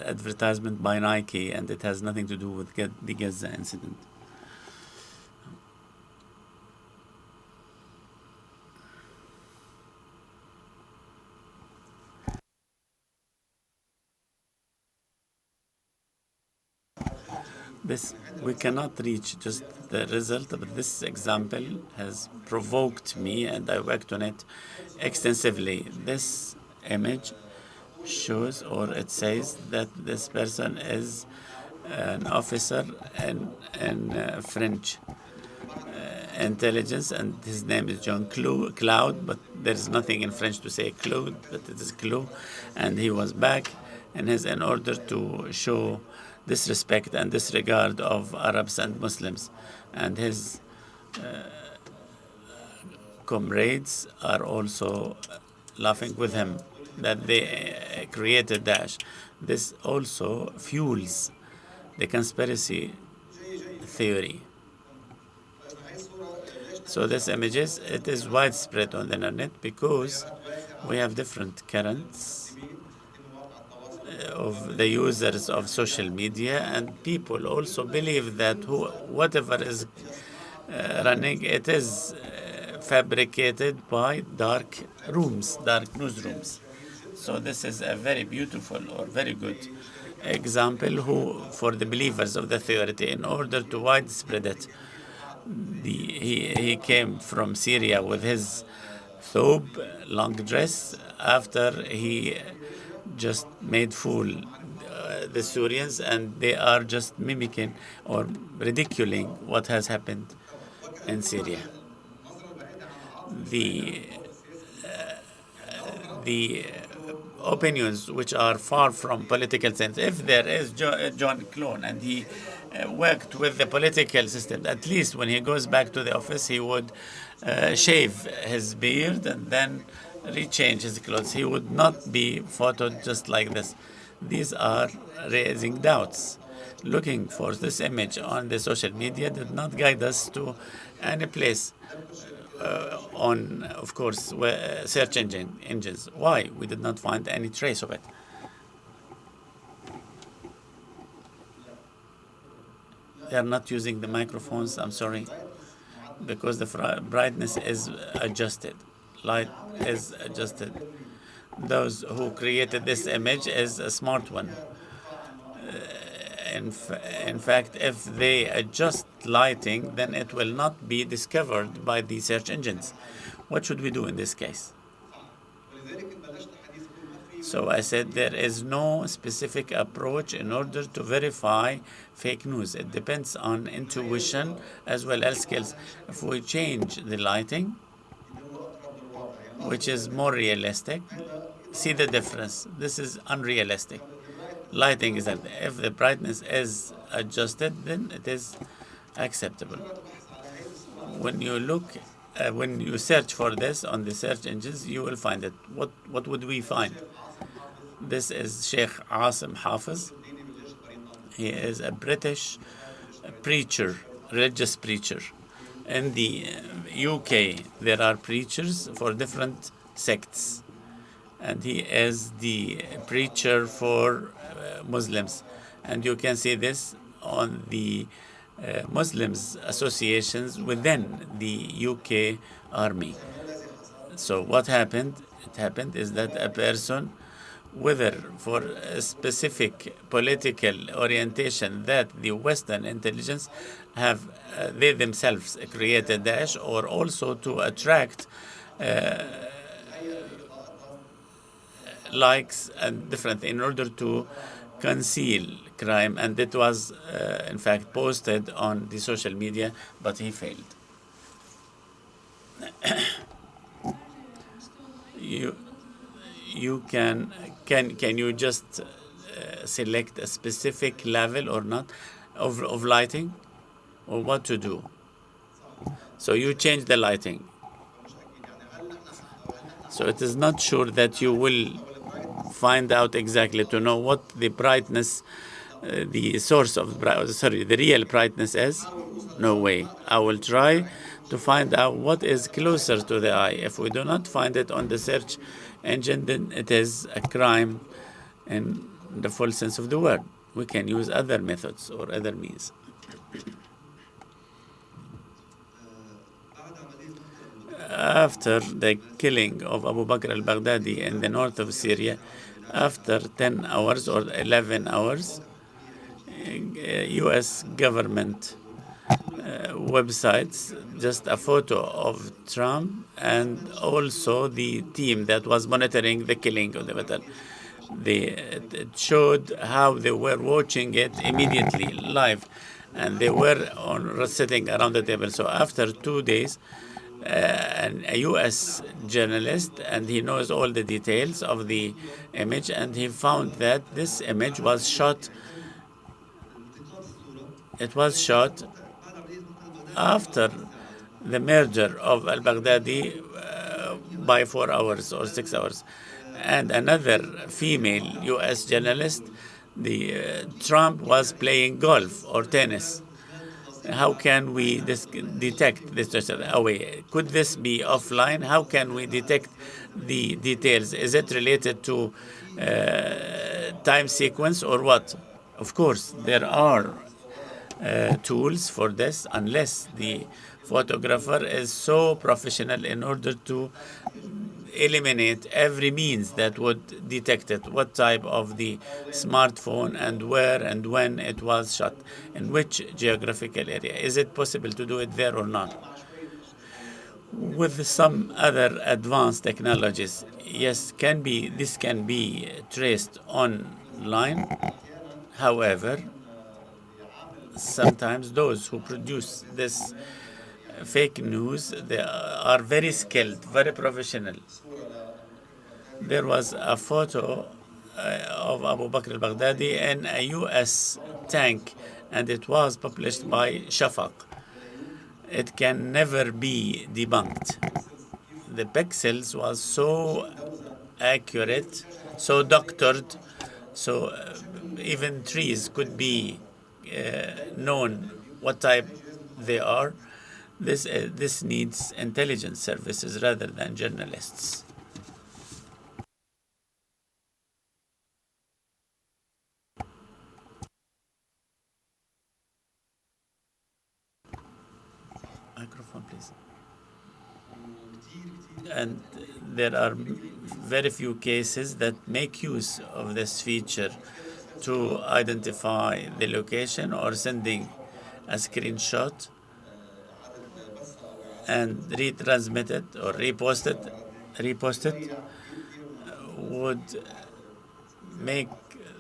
advertisement by Nike, and it has nothing to do with the Gaza incident. We cannot reach just the result, but this example has provoked me, and I worked on it extensively. This image shows, or it says, that this person is an officer in French intelligence, and his name is John Cloud, but there is nothing in French to say Claude, but it is Clou, and he was back in order to show disrespect and disregard of Arabs and Muslims, and his comrades are also laughing with him that they created Daesh. This also fuels the conspiracy theory. So this images, it is widespread on the internet because we have different currents of the users of social media, and people also believe that whatever is running, it is fabricated by dark newsrooms. So this is a very beautiful or very good example for the believers of the theory in order to widespread it. He came from Syria with his thobe, long dress, after he just made fool the Syrians, and they are just mimicking or ridiculing what has happened in Syria. The opinions which are far from political sense. If there is John Clone and he worked with the political system, at least when he goes back to the office, he would shave his beard and then rechange his clothes. He would not be photoed just like this. These are raising doubts. Looking for this image on the social media did not guide us to any place on, of course, search engines. Why? We did not find any trace of it. They are not using the microphones, I'm sorry, because the brightness is adjusted. Light is adjusted. Those who created this image is a smart one. in fact, if they adjust lighting, then it will not be discovered by the search engines. What should we do in this case? So I said there is no specific approach in order to verify fake news. It depends on intuition as well as skills. If we change the lighting, which is more realistic, see the difference. This is unrealistic. Lighting is that if the brightness is adjusted, then it is acceptable. When you look, when you search for this on the search engines, you will find it. What would we find? This is Sheikh Asim Hafiz. He is a British preacher, religious preacher. In the UK, there are preachers for different sects, and he is the preacher for Muslims. And you can see this on the Muslims associations within the UK army. So what happened? It happened is that a person, whether for a specific political orientation that the Western intelligence have they themselves created Daesh, or also to attract likes and different in order to conceal crime, and it was in fact posted on the social media, but he failed. you can you just select a specific level or not of lighting, or what to do? So you change the lighting. So it is not sure that you will find out exactly to know what the brightness, the source of the real brightness is. No way. I will try to find out what is closer to the eye. If we do not find it on the search engine, then it is a crime in the full sense of the word. We can use other methods or other means. After the killing of Abu Bakr al-Baghdadi in the north of Syria, after 10 hours or 11 hours, U.S. government websites, just a photo of Trump and also the team that was monitoring the killing of the battle. It showed how they were watching it immediately live, and they were sitting around the table. So after 2 days, a U.S. journalist, and he knows all the details of the image, and he found that this image was shot. It was shot after the murder of al-Baghdadi by 4 hours or 6 hours. And another female U.S. journalist, Trump was playing golf or tennis. How can we detect this away? Could this be offline? How can we detect the details? Is it related to time sequence or what? Of course, there are tools for this, unless the photographer is so professional in order to eliminate every means that would detect it, what type of the smartphone and where and when it was shot, in which geographical area. Is it possible to do it there or not? With some other advanced technologies, yes, this can be traced online. However, sometimes those who produce this fake news, they are very skilled, very professional. There was a photo of Abu Bakr al-Baghdadi in a U.S. tank, and it was published by Shafaq. It can never be debunked. The pixels was so accurate, so doctored, so even trees could be known what type they are. This needs intelligence services rather than journalists. Microphone, please. And there are very few cases that make use of this feature to identify the location or sending a screenshot and retransmit it or repost it would make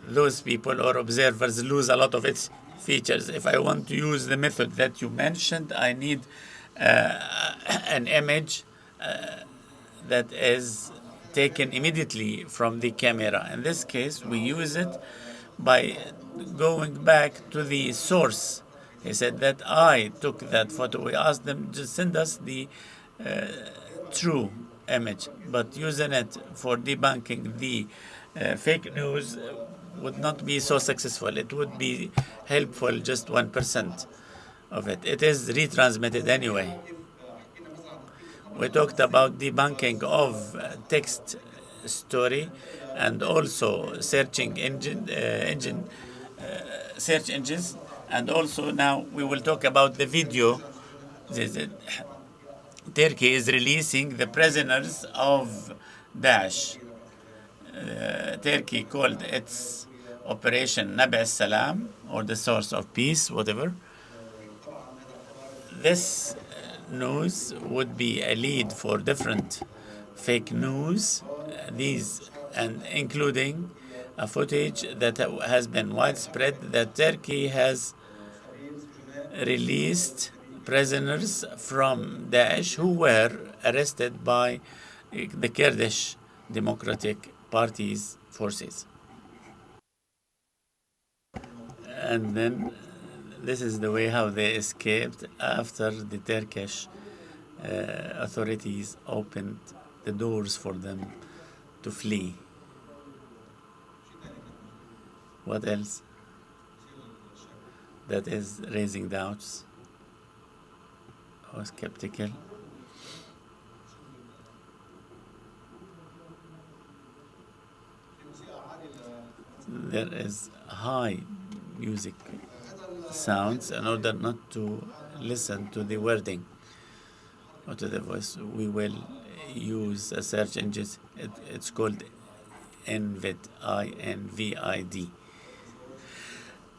those people or observers lose a lot of its features. If I want to use the method that you mentioned, I need an image that is taken immediately from the camera. In this case, we use it by going back to the source. He said that I took that photo. We asked them to send us the true image, but using it for debunking the fake news would not be so successful. It would be helpful just 1% of it. It is retransmitted anyway. We talked about debunking of text story and also searching search engines, and also now we will talk about the video. Turkey is releasing the prisoners of Daesh. Turkey called its Operation Nab Salam, or the source of peace, whatever. This news would be a lead for different fake news, these and including a footage that has been widespread that Turkey has released prisoners from Daesh who were arrested by the Kurdish Democratic Party's forces. And then this is the way how they escaped after the Turkish authorities opened the doors for them to flee. What else that is raising doubts or skeptical? There is high music sounds in order not to listen to the wording or to the voice. We will use a search engine. It's called INVID, INVID.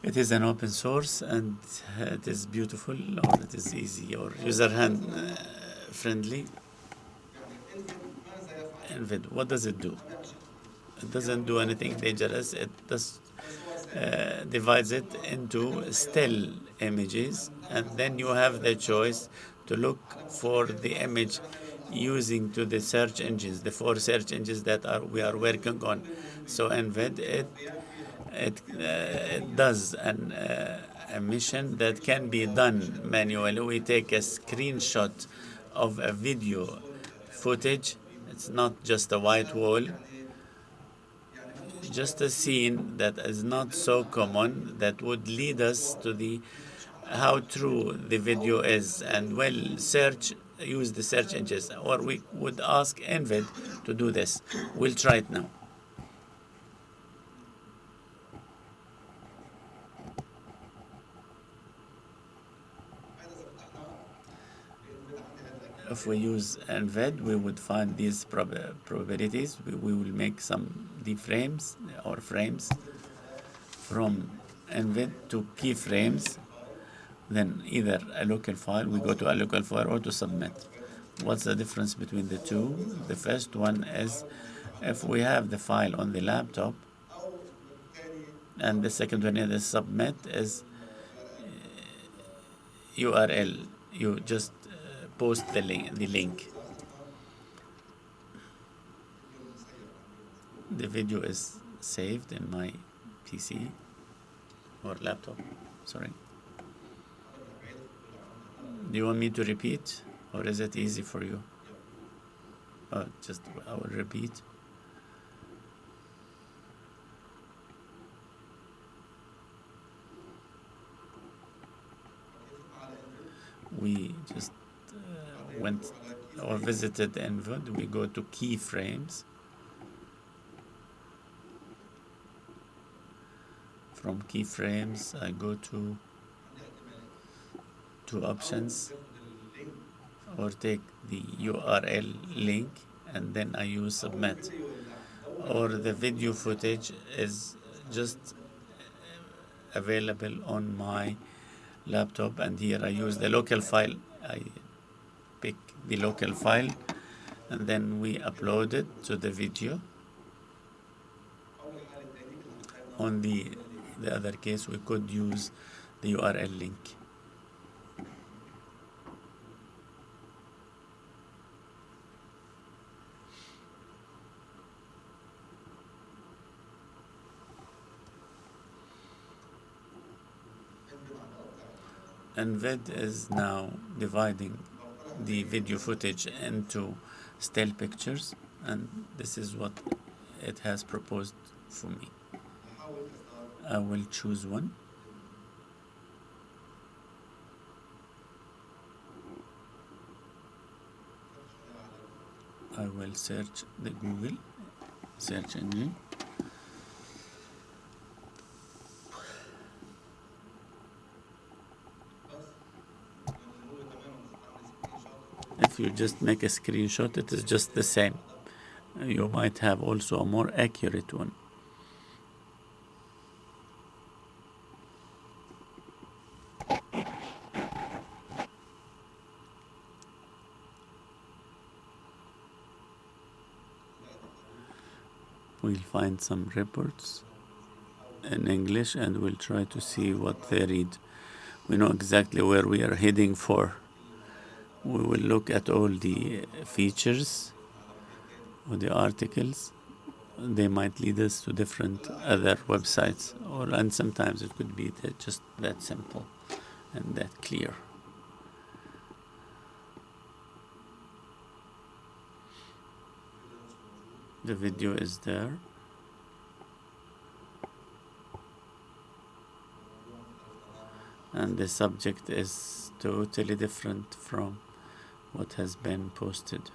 It is an open source and it is beautiful, or it is easy or user friendly. INVID, what does it do? It doesn't do anything dangerous. It just divides it into still images, and then you have the choice to look for the image using to the search engines, the 4 search engines that we are working on. So INVID, it does a mission that can be done manually. We take a screenshot of a video footage. It's not just a white wall, just a scene that is not so common that would lead us to the how true the video is, and we'll use the search engines, or we would ask INVID to do this. We'll try it now. If we use INVID, we would find these probabilities. We will make some frames or frames from INVID to keyframes. Then either a local file, we go to a local file, or to submit. What's the difference between the two? The first one is if we have the file on the laptop, and the second one is the submit is URL. You just post the link. The video is saved in my PC or laptop. Sorry. Do you want me to repeat, or is it easy for you? I will repeat. We just went or visited INVID. We go to keyframes. From keyframes, I go to two options, or take the URL link, and then I use submit. Or the video footage is just available on my laptop, and here I use the local file. I pick the local file, and then we upload it to the video. On the other case, we could use the URL link. Envid is now dividing the video footage into still pictures, and this is what it has proposed for me. I will choose one. I will search the Google search engine. If you just make a screenshot, it is just the same. You might have also a more accurate one. We'll find some reports in English and we'll try to see what they read. We know exactly where we are heading for. We will look at all the features or the articles. They might lead us to different other websites, and sometimes it could be just that simple and that clear. The video is there. And the subject is totally different from what has been posted.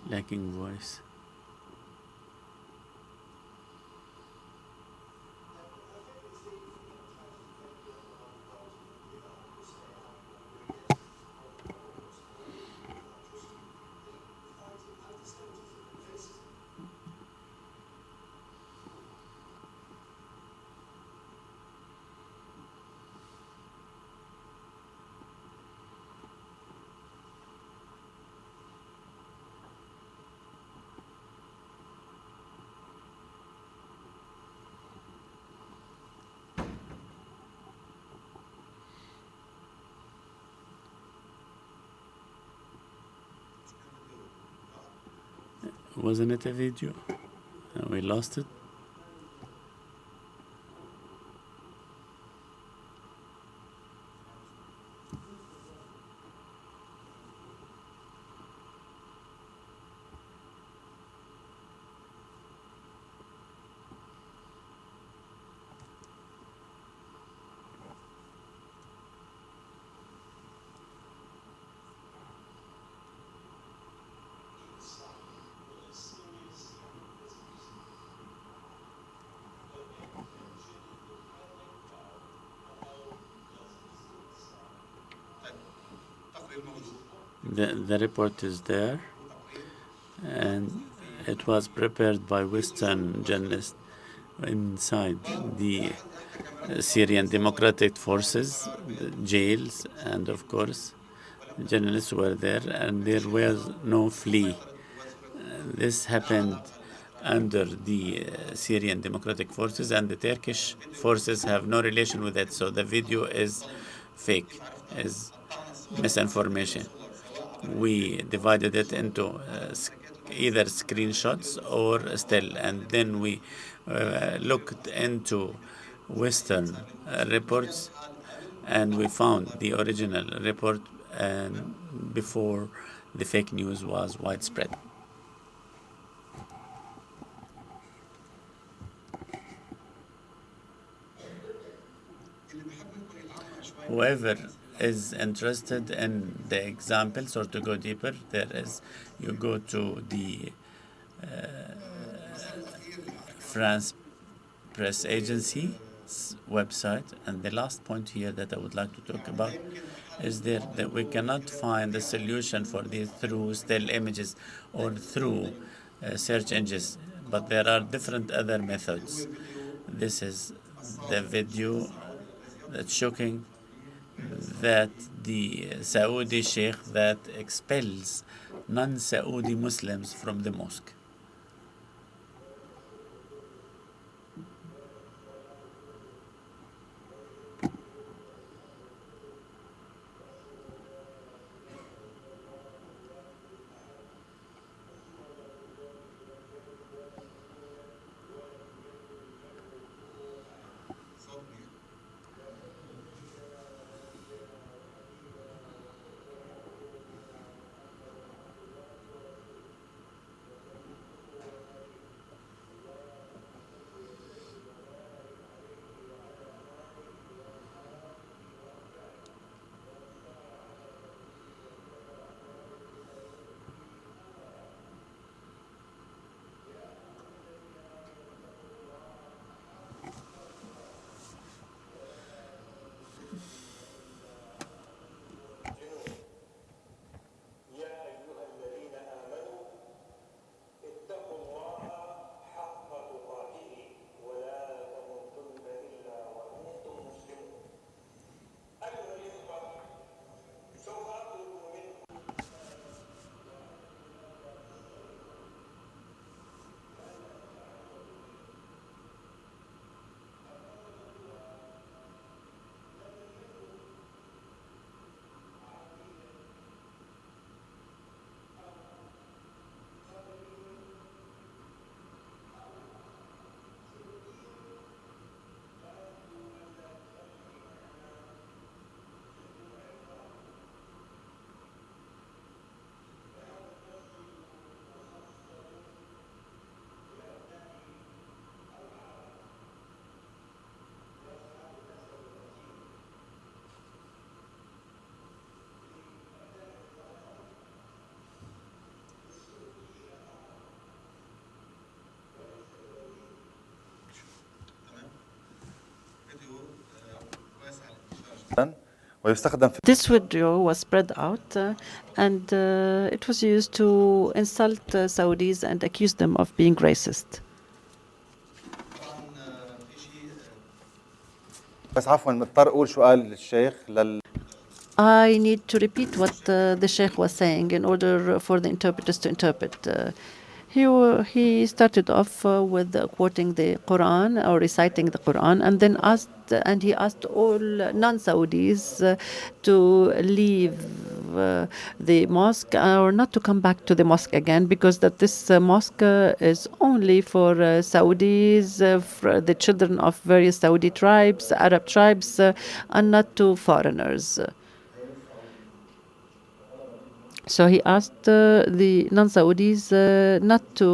Lacking voice. Wasn't it a video? We lost it. The report is there, and it was prepared by Western journalists inside the Syrian Democratic Forces, the jails, and of course, journalists were there, and there was no flee. This happened under the Syrian Democratic Forces, and the Turkish forces have no relation with it, so the video is fake, is misinformation. We divided it into either screenshots or still, and then we looked into Western reports, and we found the original report and before the fake news was widespread. Whoever is interested in the examples or to go deeper, you go to the France Press Agency's website. And the last point here that I would like to talk about is that we cannot find a solution for this through still images or through search engines, but there are different other methods. This is the video that's shocking, that the Saudi sheikh that expels non-Saudi Muslims from the mosque. ويستخدم في This video was spread out and it was used to insult Saudis and accuse them of being racist. بس عفوا مضطر اقول شو قال الشيخ I need to repeat what the Sheikh was saying in order for the interpreters to interpret. He started off with quoting the Quran or reciting the Quran, and then he asked all non-Saudis to leave the mosque or not to come back to the mosque again, because that this mosque is only for Saudis, for the children of various Saudi tribes, Arab tribes, and not to foreigners. So he asked the non-Saudis not to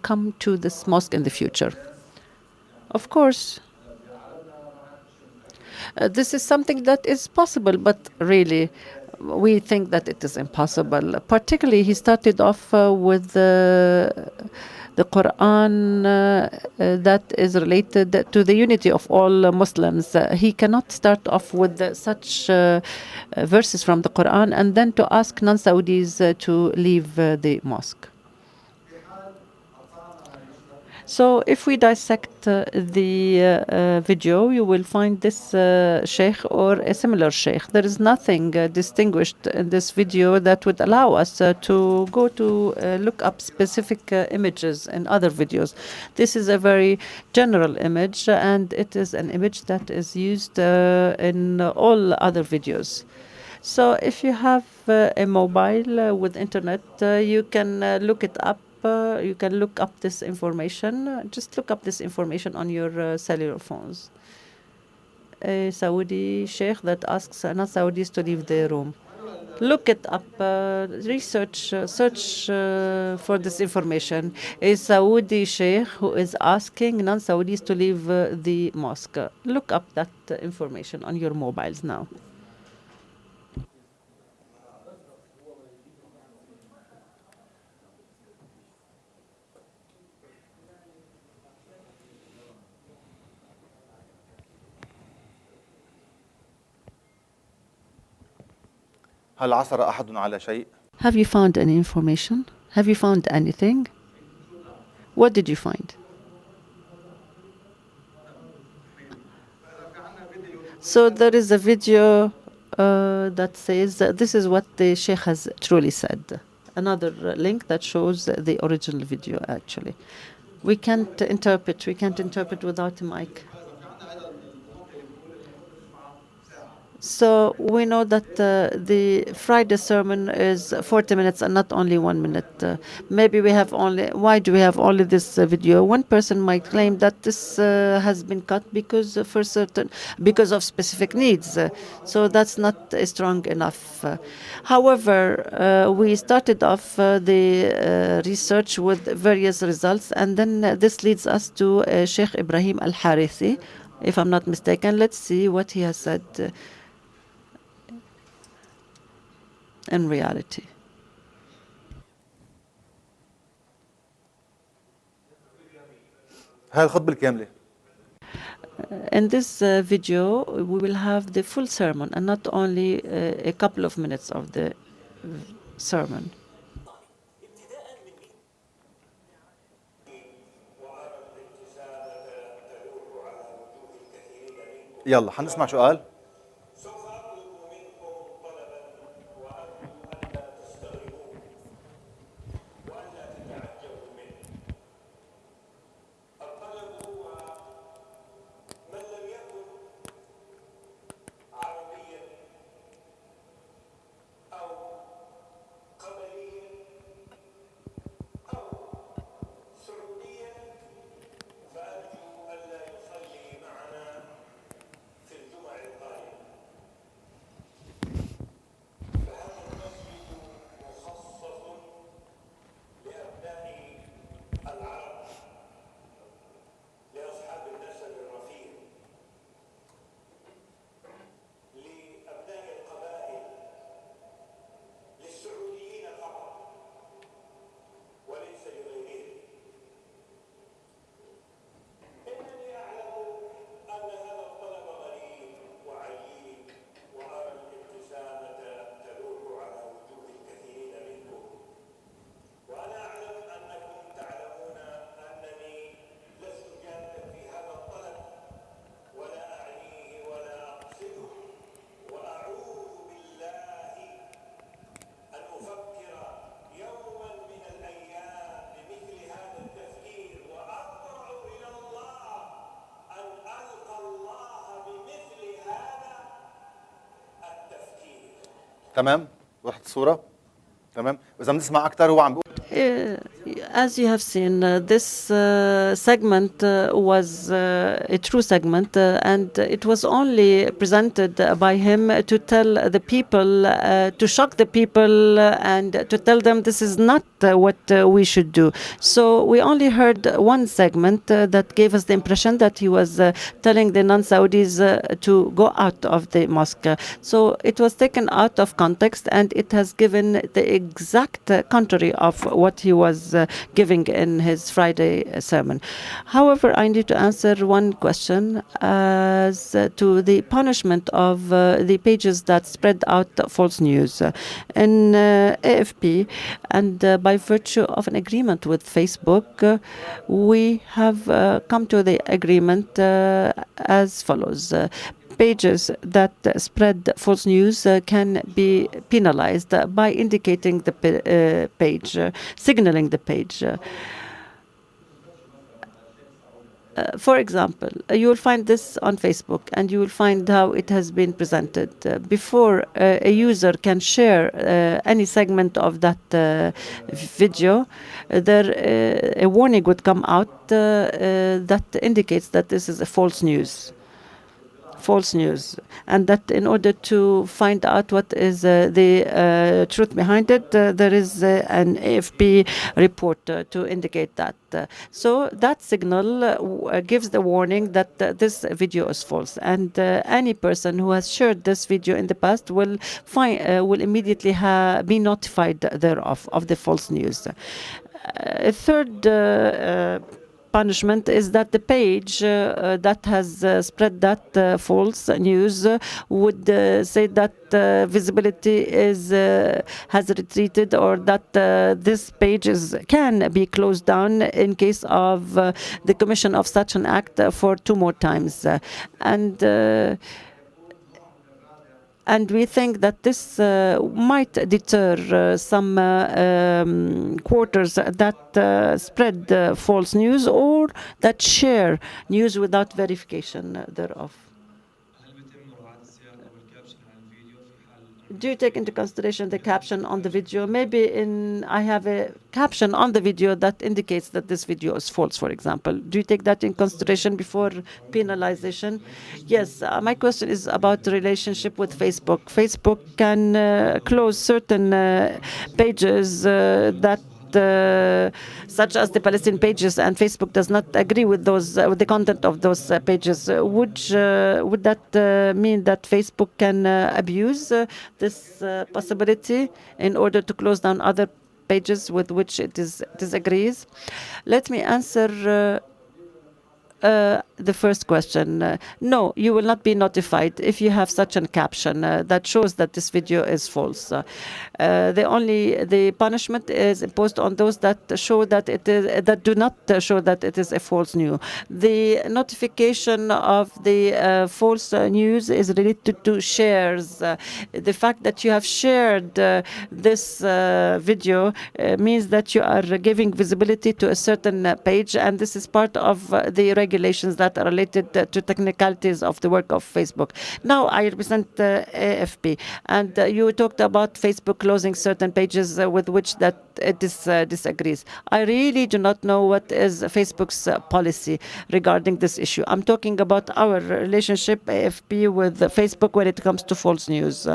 come to this mosque in the future. Of course, this is something that is possible, but really, we think that it is impossible. Particularly, he started off with the Quran that is related to the unity of all Muslims. He cannot start off with such verses from the Quran and then to ask non-Saudis to leave the mosque. So if we dissect the video, you will find this sheikh or a similar sheikh. There is nothing distinguished in this video that would allow us to go to look up specific images in other videos. This is a very general image, and it is an image that is used in all other videos. So if you have a mobile with internet, you can look it up. You can look up this information. Just look up this information on your cellular phones. A Saudi sheikh that asks non-Saudis to leave the room. Look it up, research, search for this information. A Saudi sheikh who is asking non-Saudis to leave the mosque. Look up that information on your mobiles now. هل عثر أحد على شيء؟ Have you found any information? Have you found anything? What did you find? So there is a video that says this is what the Sheikh has truly said. Another link that shows the original video, actually. We can't interpret without a mic. So we know that the Friday sermon is 40 minutes and not only 1 minute. Maybe we have only, why do we have only this video? One person might claim that this has been cut because because of specific needs. So that's not strong enough. However, we started off the research with various results, and then this leads us to Sheikh Ibrahim Al-Harithi, if I'm not mistaken. Let's see what he has said. In reality. هاي الخطبة الكاملة. In this video, we will have the full sermon and not only a couple of minutes of the sermon. يلا حنسمع شو قال. تمام وضحت الصورة تمام وإذا بنسمع أكثر هو عم بيقول As you have seen, this segment was a true segment, and it was only presented by him to tell the people, to shock the people, and to tell them this is not what we should do. So we only heard one segment that gave us the impression that he was telling the non-Saudis to go out of the mosque. So it was taken out of context, and it has given the exact contrary of what he was giving in his Friday sermon. However, I need to answer one question as to the punishment of the pages that spread out false news. In AFP, and by virtue of an agreement with Facebook, we have come to the agreement as follows. Pages that spread false news can be penalized by indicating the page, signaling the page. For example, you will find this on Facebook, and you will find how it has been presented. Before a user can share any segment of that video, a warning would come out that indicates that this is a false news. false news, and that in order to find out what is the truth behind it, there is an AFP report to indicate that. So that signal gives the warning that this video is false, and any person who has shared this video in the past will immediately be notified thereof of the false news. A third punishment is that the page that has spread that false news would say that visibility has retreated, or that this page can be closed down in case of the commission of such an act for 2 more times. And we think that this might deter some quarters that spread false news or that share news without verification thereof. Do you take into consideration the caption on the video? Maybe I have a caption on the video that indicates that this video is false, for example. Do you take that in consideration before penalization? Yes, my question is about the relationship with Facebook. Facebook can close certain pages that such as the Palestinian pages, and Facebook does not agree with those with the content of those pages. Would that mean that Facebook can abuse this possibility in order to close down other pages with which it disagrees? Let me answer the first question. No, you will not be notified if you have such a caption that shows that this video is false. The punishment is imposed on those that show that that do not show that it is a false news. The notification of the false news is related to shares. The fact that you have shared this video means that you are giving visibility to a certain page, and this is part of the regulations that are related to technicalities of the work of Facebook. Now I represent AFP, and you talked about Facebook closing certain pages with which that it disagrees. I really do not know what is Facebook's policy regarding this issue. I'm talking about our relationship, AFP, with Facebook when it comes to false news.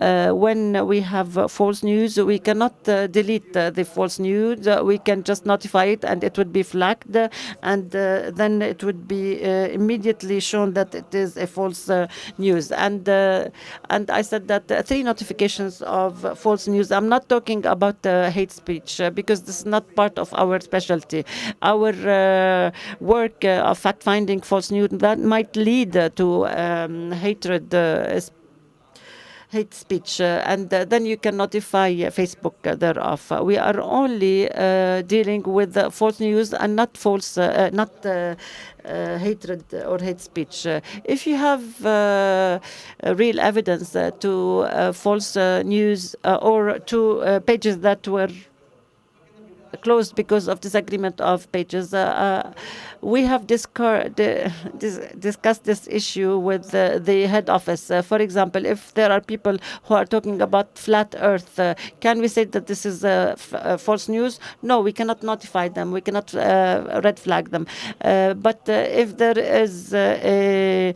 When we have false news, we cannot delete the false news. We can just notify it, and it would be flagged, and then it would be immediately shown that it is a false news. And I said that 3 notifications of false news. I'm not talking about hate speech because this is not part of our specialty. Our work of fact-finding false news that might lead to hate speech, and then you can notify Facebook thereof. We are only dealing with false news and not hatred or hate speech. If you have real evidence to false news or to pages that were closed because of disagreement of pages. We have discussed this issue with the head office. For example, if there are people who are talking about flat Earth, can we say that this is false news? No, we cannot notify them. We cannot red flag them. But if there is a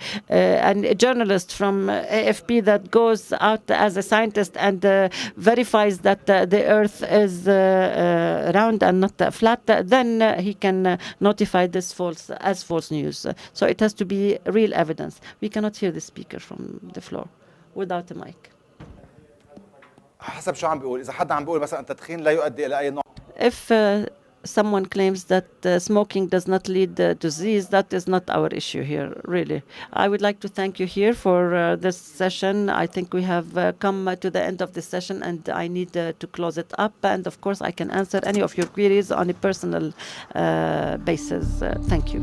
journalist from AFP that goes out as a scientist and verifies that the Earth is round and not flat, then he can notify this as false news. So it has to be real evidence. We cannot hear the speaker from the floor without a mic. حسب شو عم بيقول، إذا حدا عم بيقول مثلا التدخين لا يؤدي إلى أي نوع. If someone claims that smoking does not lead to disease, that is not our issue here, really. I would like to thank you here for this session. I think we have come to the end of this session, and I need to close it up. And of course, I can answer any of your queries on a personal basis. Thank you.